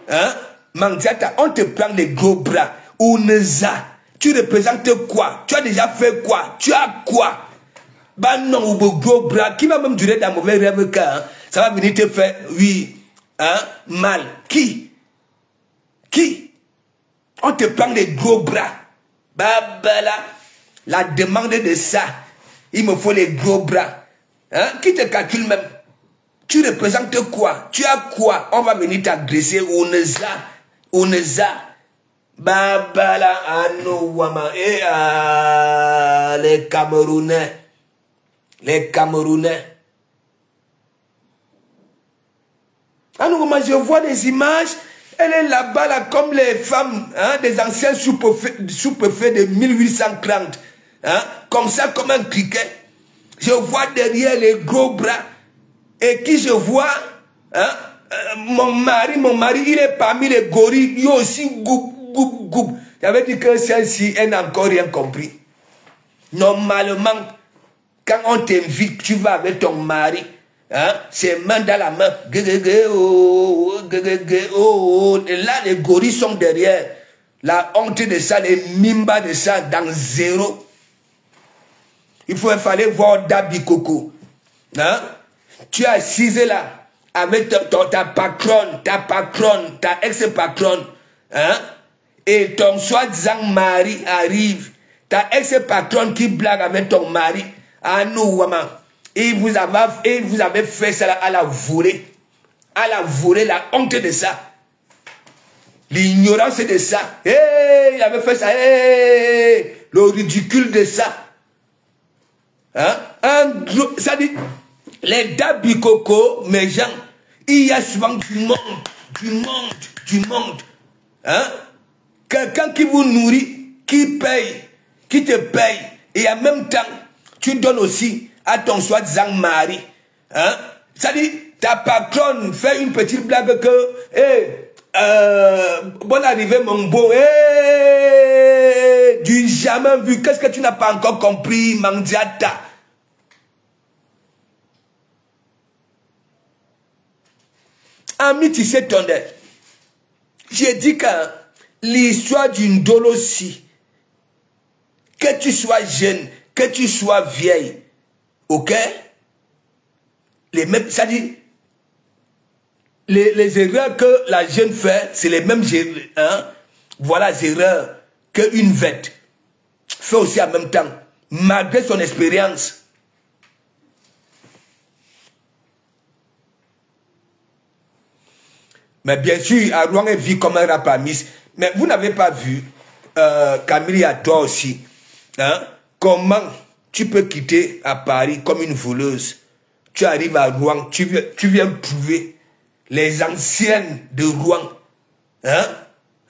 hein, Mandiata, on te prend les gros bras, Ouneza, tu représentes quoi? Tu as déjà fait quoi? Tu as quoi? Bah non, gros bras, qui va même durer dans mauvais rêve car, hein? Ça va venir te faire, oui, hein, mal. Qui? On te prend les gros bras. Babala, la demande de ça, il me faut les gros bras. Hein? Qui te calcule même? Tu représentes quoi? Tu as quoi? On va venir t'agresser. Oneza. Babala, Anouama. Et les Camerounais. Ah non, moi je vois des images, elle est là-bas, là, comme les femmes, hein, des anciens sous-préfets de 1830, hein, comme ça, comme un criquet. Je vois derrière les gros bras, et qui je vois, hein, mon mari, il est parmi les gorilles, il aussi goup. J'avais dit que celle-ci, elle n'a encore rien compris. Normalement, quand on t'invite, tu vas avec ton mari, hein, c'est main dans la main. Et là, les gorilles sont derrière. La honte de ça, les mimbas de ça, dans zéro. Il fallait voir Dabi Coco. Hein? Tu es assise là, avec ta patronne, ta ex-patronne. Hein? Et ton soi-disant mari arrive. Ta ex-patronne qui blague avec ton mari. Ah nous, maman. Et vous avez fait ça à la volée. À la volée, la honte de ça. L'ignorance de ça. Hey, il avait fait ça. Hey, le ridicule de ça. Hein? Ça dit, les Dabi Coco, mes gens, il y a souvent du monde. Hein? Quelqu'un qui vous nourrit, qui te paye, et en même temps, tu donnes aussi à ton soi-disant mari. Hein? Ça dit, ta patronne fait une petite blague que, bonne arrivée mon beau, du jamais vu, qu'est-ce que tu n'as pas encore compris, Mandiata? Ami, tu sais, j'ai dit que l'histoire d'une Dolossi, que tu sois jeune, que tu sois vieille, ok? Les mêmes, ça dit, les erreurs que la jeune fait, c'est les mêmes erreurs, hein? Voilà les erreurs qu'une vête fait aussi en même temps, malgré son expérience. Mais bien sûr, Arouan est vu comme un rapamis. Mais vous n'avez pas vu, Camille, à toi aussi, hein, comment tu peux quitter à Paris comme une voleuse. Tu arrives à Rouen, tu viens prouver les anciennes de Rouen. Hein?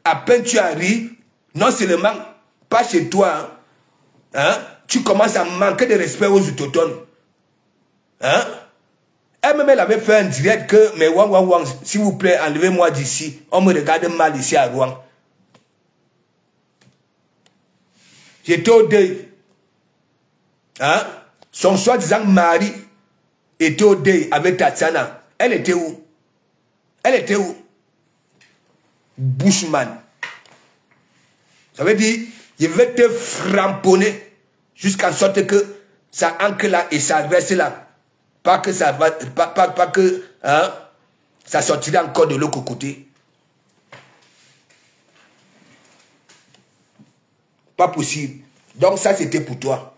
À peine tu arrives, non seulement pas chez toi, hein, tu commences à manquer de respect aux autochtones. Hein? Elle-même, elle avait fait un direct que, mais wang, s'il vous plaît, enlevez-moi d'ici. On me regarde mal ici à Rouen. J'étais au deuil. Hein? Son soi-disant mari était au deuil avec Tatiana. Elle était où? Bushman. Ça veut dire, je vais te framponner jusqu'à sorte que ça ancre là et ça reste là. Pas que ça va, pas que hein, ça sortira encore de l'autre côté. Pas possible. Donc ça c'était pour toi.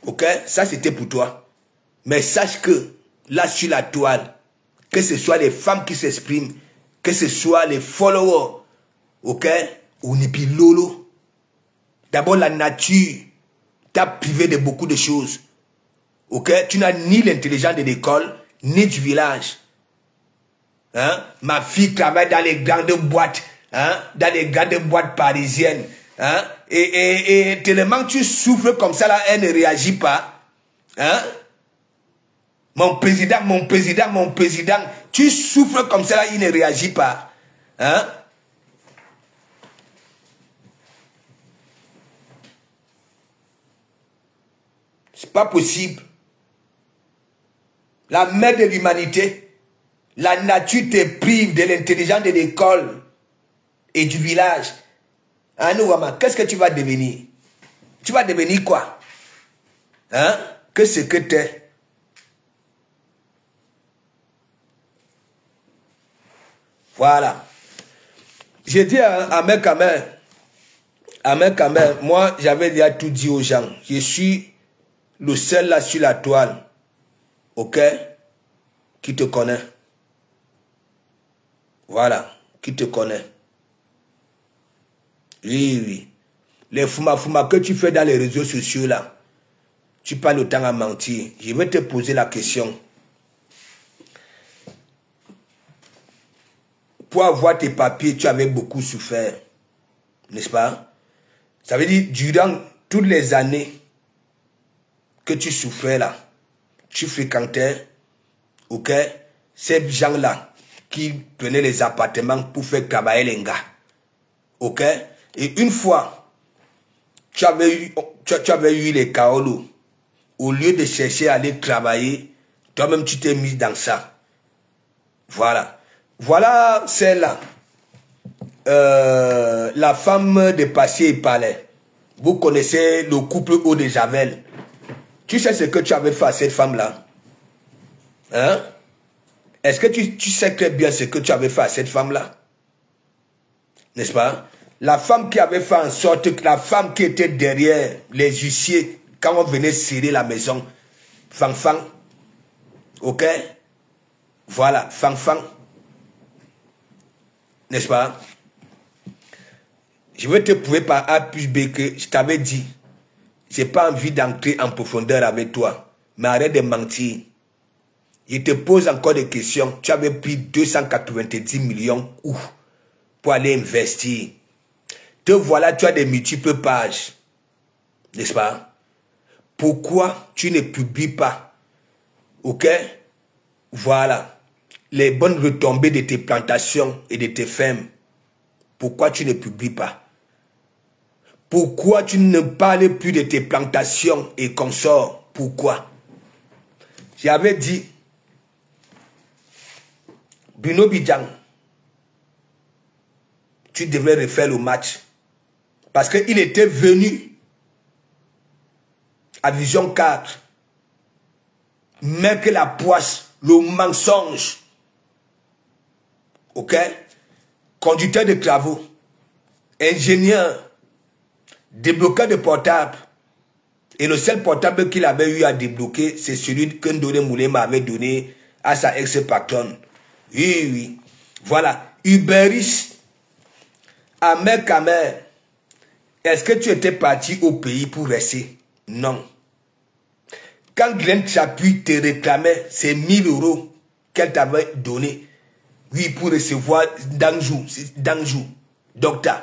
Ok? Ça c'était pour toi. Mais sache que là sur la toile, que ce soit les femmes qui s'expriment, que ce soit les followers, ok? Ou Nipi Lolo. D'abord la nature t'a privé de beaucoup de choses. Ok, tu n'as ni l'intelligence de l'école, ni du village. Hein? Ma fille travaille dans les grandes boîtes, hein? Dans les grandes boîtes parisiennes. Hein? Et tellement tu souffres comme ça, là, elle ne réagit pas. Hein? Mon président, tu souffres comme ça, là, il ne réagit pas. Hein? C'est pas possible. La mère de l'humanité, la nature te prive de l'intelligence de l'école et du village. Anouama, qu'est-ce que tu vas devenir? Tu vas devenir quoi? Hein? Que ce que tu es? Voilà. J'ai dit à Mekamer, moi j'avais déjà tout dit aux gens. Je suis le seul là sur la toile. Ok, qui te connaît. Voilà, qui te connaît. Oui. Les fuma que tu fais dans les réseaux sociaux là, tu passes le temps à mentir. Je vais te poser la question. Pour avoir tes papiers, tu avais beaucoup souffert. N'est-ce pas? Ça veut dire, durant toutes les années que tu souffrais là, tu fréquentais, ok, ces gens-là qui prenaient les appartements pour faire travailler les gars. Ok? Et une fois, tu avais eu les Kaolo, au lieu de chercher à aller travailler, toi-même tu t'es mis dans ça. Voilà. Voilà celle-là. La femme de Passy et Palais. Vous connaissez le couple Eau de Javel. Tu sais ce que tu avais fait à cette femme-là? Hein? Est-ce que tu sais très bien ce que tu avais fait à cette femme-là? N'est-ce pas? La femme qui avait fait en sorte que la femme qui était derrière les huissiers, quand on venait serrer la maison, Fang. Ok? Voilà, Fang. N'est-ce pas? Je vais te prouver par A plus B que je t'avais dit. Je n'ai pas envie d'entrer en profondeur avec toi. Mais arrête de mentir. Je te pose encore des questions. Tu avais pris 290 millions où? Pour aller investir. Te voilà, tu as des multiples pages. N'est-ce pas? Pourquoi tu ne publies pas? Ok? Voilà. Les bonnes retombées de tes plantations et de tes fermes. Pourquoi tu ne publies pas? Pourquoi tu ne parles plus de tes plantations et consorts? Pourquoi? J'avais dit, Bruno Bidjang, tu devrais refaire le match. Parce qu'il était venu à Vision 4. Mais que la poisse, le mensonge. Ok? Conducteur de travaux, ingénieur, débloqueur de portable. Et le seul portable qu'il avait eu à débloquer, c'est celui que Ndolé Moulé m'avait donné à sa ex-patronne. Oui. Voilà. Uberis, Amer Kamer, est-ce que tu étais parti au pays pour rester? Non. Quand Glenn Chapuis te réclamait ces 1000 € qu'elle t'avait donné, oui, pour recevoir Danjou, docteur.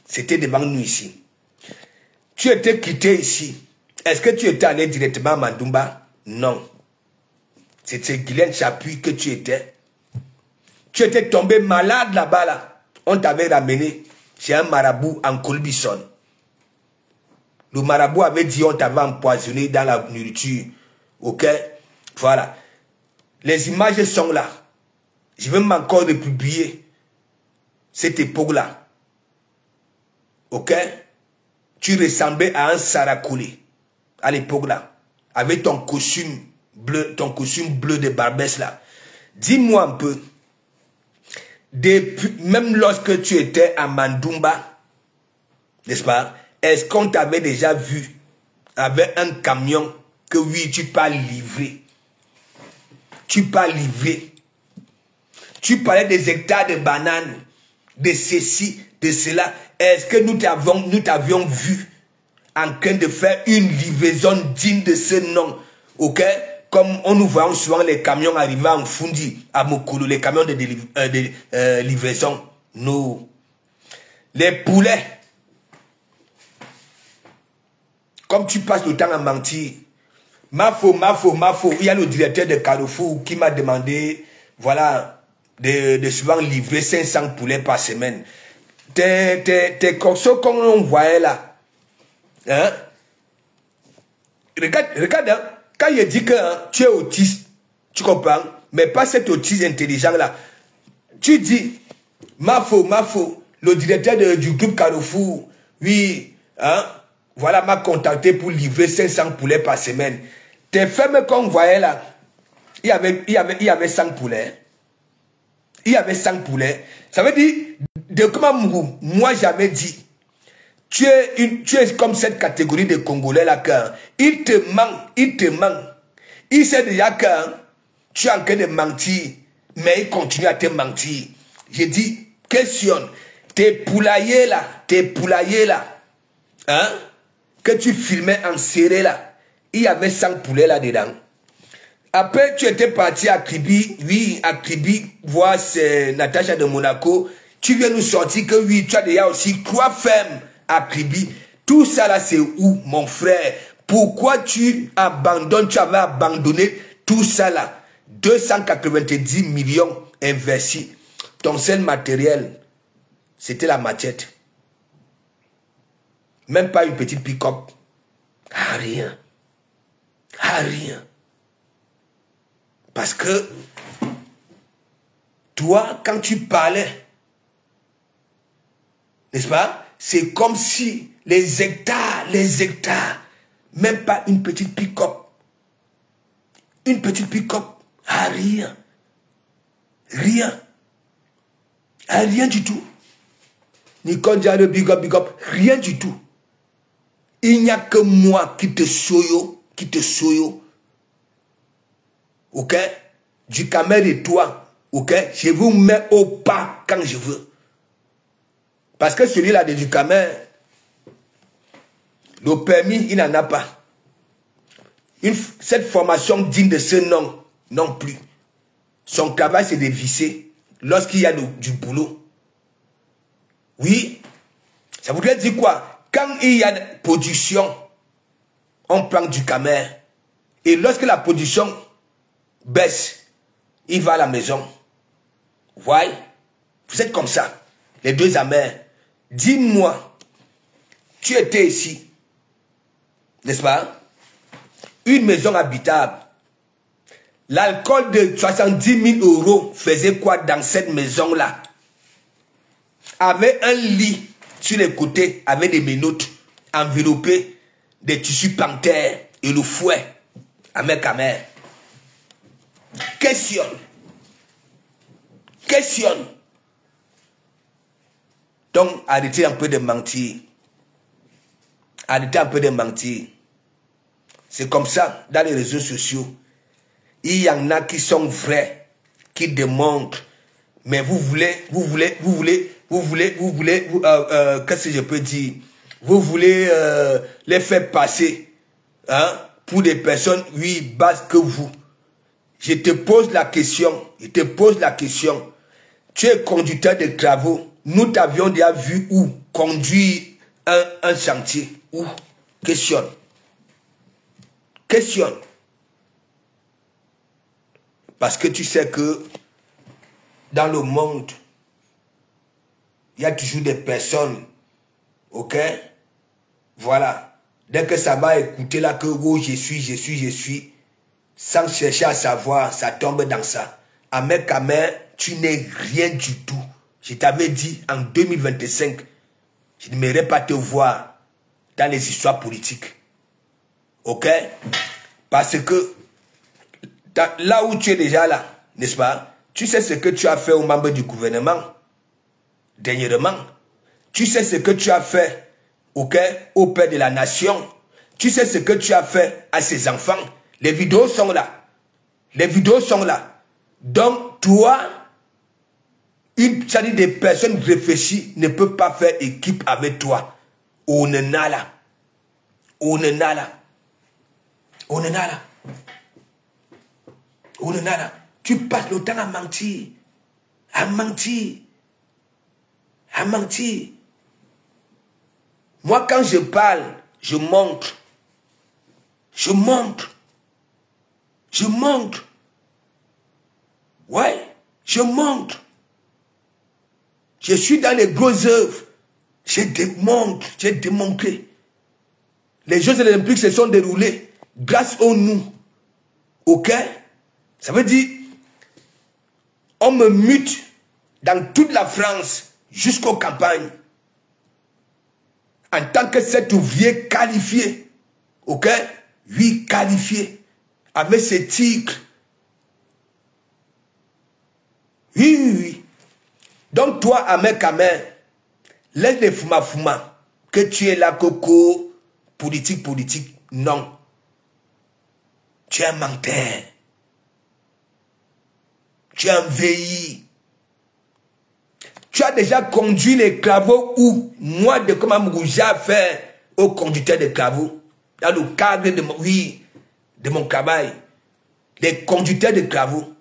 C'était devant nous ici. Tu étais quitté ici. Est-ce que tu étais allé directement à Mandoumba? Non. C'était Glenn Chapuis que tu étais. Tu étais tombé malade là-bas, là. On t'avait ramené chez un marabout en Colbison. Le marabout avait dit on t'avait empoisonné dans la nourriture. Ok? Voilà. Les images sont là. Je vais encore republier cette époque-là. Ok? Tu ressemblais à un Sarakoulé à l'époque-là. Avec ton costume bleu de Barbès là. Dis-moi un peu. Même lorsque tu étais à Mandoumba, n'est-ce pas? Est-ce qu'on t'avait déjà vu avec un camion que oui, tu peux livrer? Tu peux livrer. Tu parlais des hectares de bananes, de ceci, de cela. Est-ce que nous t'avions vu en train de faire une livraison digne de ce nom? Ok? Comme on nous voit souvent les camions arriver en Fundi, à Mokolo, les camions de livraison. Non. Les poulets. Comme tu passes le temps à mentir. Mafo. Il y a le directeur de Carrefour qui m'a demandé, voilà, de souvent livrer 500 poulets par semaine. Tes corsos comme on voyait là. Hein? Regarde, hein? Quand il dit que hein, tu es autiste, tu comprends? Mais pas cet autiste intelligent là. Tu dis, Mafo, le directeur du groupe Carrefour, oui, hein? Voilà, m'a contacté pour livrer 500 poulets par semaine. Tes fermes qu'on voyait là, il y avait 100 poulets. Il y avait 100 poulets. Ça veut dire, de comment moi j'avais dit, tu es comme cette catégorie de Congolais là, quand il te manque. Il sait déjà que tu es en train de mentir, mais il continue à te mentir. J'ai dit, questionne, tes poulaillers là, hein? Que tu filmais en serré là, il y avait 100 poulets là-dedans. Après, tu étais parti à Kribi, oui, à Kribi, voir Natacha de Monaco. Tu viens nous sortir que oui, tu as déjà aussi 3 fermes à Kribi. Tout ça là, c'est où, mon frère? Pourquoi tu avais abandonné tout ça là? 290 millions investis. Ton seul matériel, c'était la machette. Même pas une petite pick-up. Ah, rien. Ah, rien. Parce que toi, quand tu parlais, n'est-ce pas? C'est comme si les hectares, même pas une petite pick-up. Une petite pick-up. Ah, rien. Rien. Ah, rien du tout. Nicole Diallo, big up, rien du tout. Il n'y a que moi qui te soyo. Ok? Du camel et toi. Ok? Je vous mets au pas quand je veux. Parce que celui-là de du camel, le permis, il n'en a pas. Cette formation digne de ce nom, non plus. Son travail, c'est de visser lorsqu'il y a du boulot. Oui, ça voudrait dire quoi? Quand il y a production, on prend du camel. Et lorsque la production baisse, il va à la maison. Voyez? Vous êtes comme ça. Les deux amers. Dis-moi, tu étais ici, n'est-ce pas? Une maison habitable. L'alcool de 70 000 € faisait quoi dans cette maison-là? Avait un lit sur les côtés, avec des menottes enveloppées, des tissus panthères et le fouet à mes camères. Questionne. Donc, arrêtez un peu de mentir. C'est comme ça, dans les réseaux sociaux. Il y en a qui sont vrais, qui démontrent. Mais vous voulez, qu'est-ce que je peux dire? Vous voulez les faire passer, hein, pour des personnes, oui, basses que vous. Je te pose la question. Tu es conducteur de travaux. Nous t'avions déjà vu où conduire un chantier. Où? Questionne. Parce que tu sais que dans le monde, il y a toujours des personnes, ok? Voilà. Dès que ça va écouter là que oh, je suis, sans chercher à savoir, ça tombe dans ça. Ahmed Kamer, tu n'es rien du tout. Je t'avais dit en 2025, je n'aimerais pas te voir dans les histoires politiques. Ok? Parce que là où tu es déjà là, n'est-ce pas? Tu sais ce que tu as fait aux membres du gouvernement dernièrement. Tu sais ce que tu as fait, ok, au père de la nation. Tu sais ce que tu as fait à ses enfants. Les vidéos sont là. Donc, toi, une série de personnes réfléchies ne peut pas faire équipe avec toi. On en a là. Tu passes le temps à mentir. Moi, quand je parle, je montre. Ouais, je montre. Je suis dans les grosses œuvres. J'ai démontré. Les Jeux olympiques se sont déroulés grâce aux nous. Ok? Ça veut dire, on me mute dans toute la France jusqu'aux campagnes. En tant que cet ouvrier qualifié. Ok? Oui, qualifié. Avec ses titres. Oui. Donc toi, Ahmed Kamer, laisse les fuma. Que tu es là, coco, politique. Non. Tu es un menteur. Tu es un VI. Tu as déjà conduit les travaux où moi, de comment j'ai fait au conducteur de travaux. Dans le cadre de mon travail. Les conducteurs de travaux.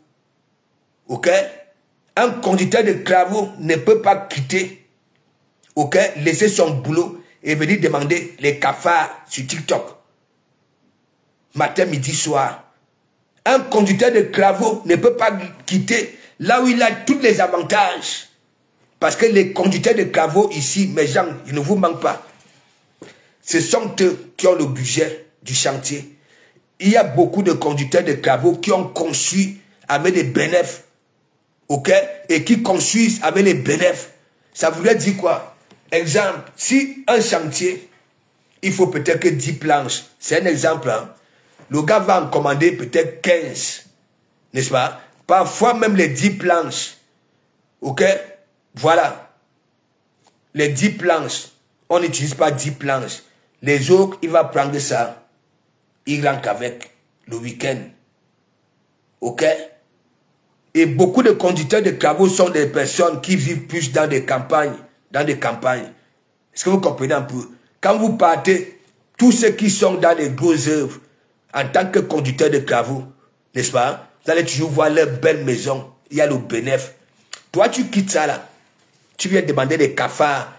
Ok? Un conducteur de travaux ne peut pas quitter, ok, laisser son boulot et venir demander les cafards sur TikTok. Matin, midi, soir. Un conducteur de travaux ne peut pas quitter là où il a tous les avantages. Parce que les conducteurs de travaux ici, mes gens, ils ne vous manquent pas. Ce sont eux qui ont le budget du chantier. Il y a beaucoup de conducteurs de travaux qui ont conçu avec des bénéfices. Ok? Et qui construisent avec les bénéfices. Ça voudrait dire quoi? Exemple, si un chantier, il faut peut-être que 10 planches. C'est un exemple. Hein? Le gars va en commander peut-être 15. N'est-ce pas? Parfois même les 10 planches. Ok? Voilà. Les 10 planches. On n'utilise pas 10 planches. Les autres, il va prendre ça. Il rentre avec le week-end. Ok? Et beaucoup de conducteurs de travaux sont des personnes qui vivent plus dans des campagnes. Est-ce que vous comprenez un peu? Quand vous partez, tous ceux qui sont dans les grosses œuvres, en tant que conducteurs de travaux, n'est-ce pas? Vous allez toujours voir leur belle maison. Il y a le bénéfice. Toi, tu quittes ça là. Tu viens demander des cafards.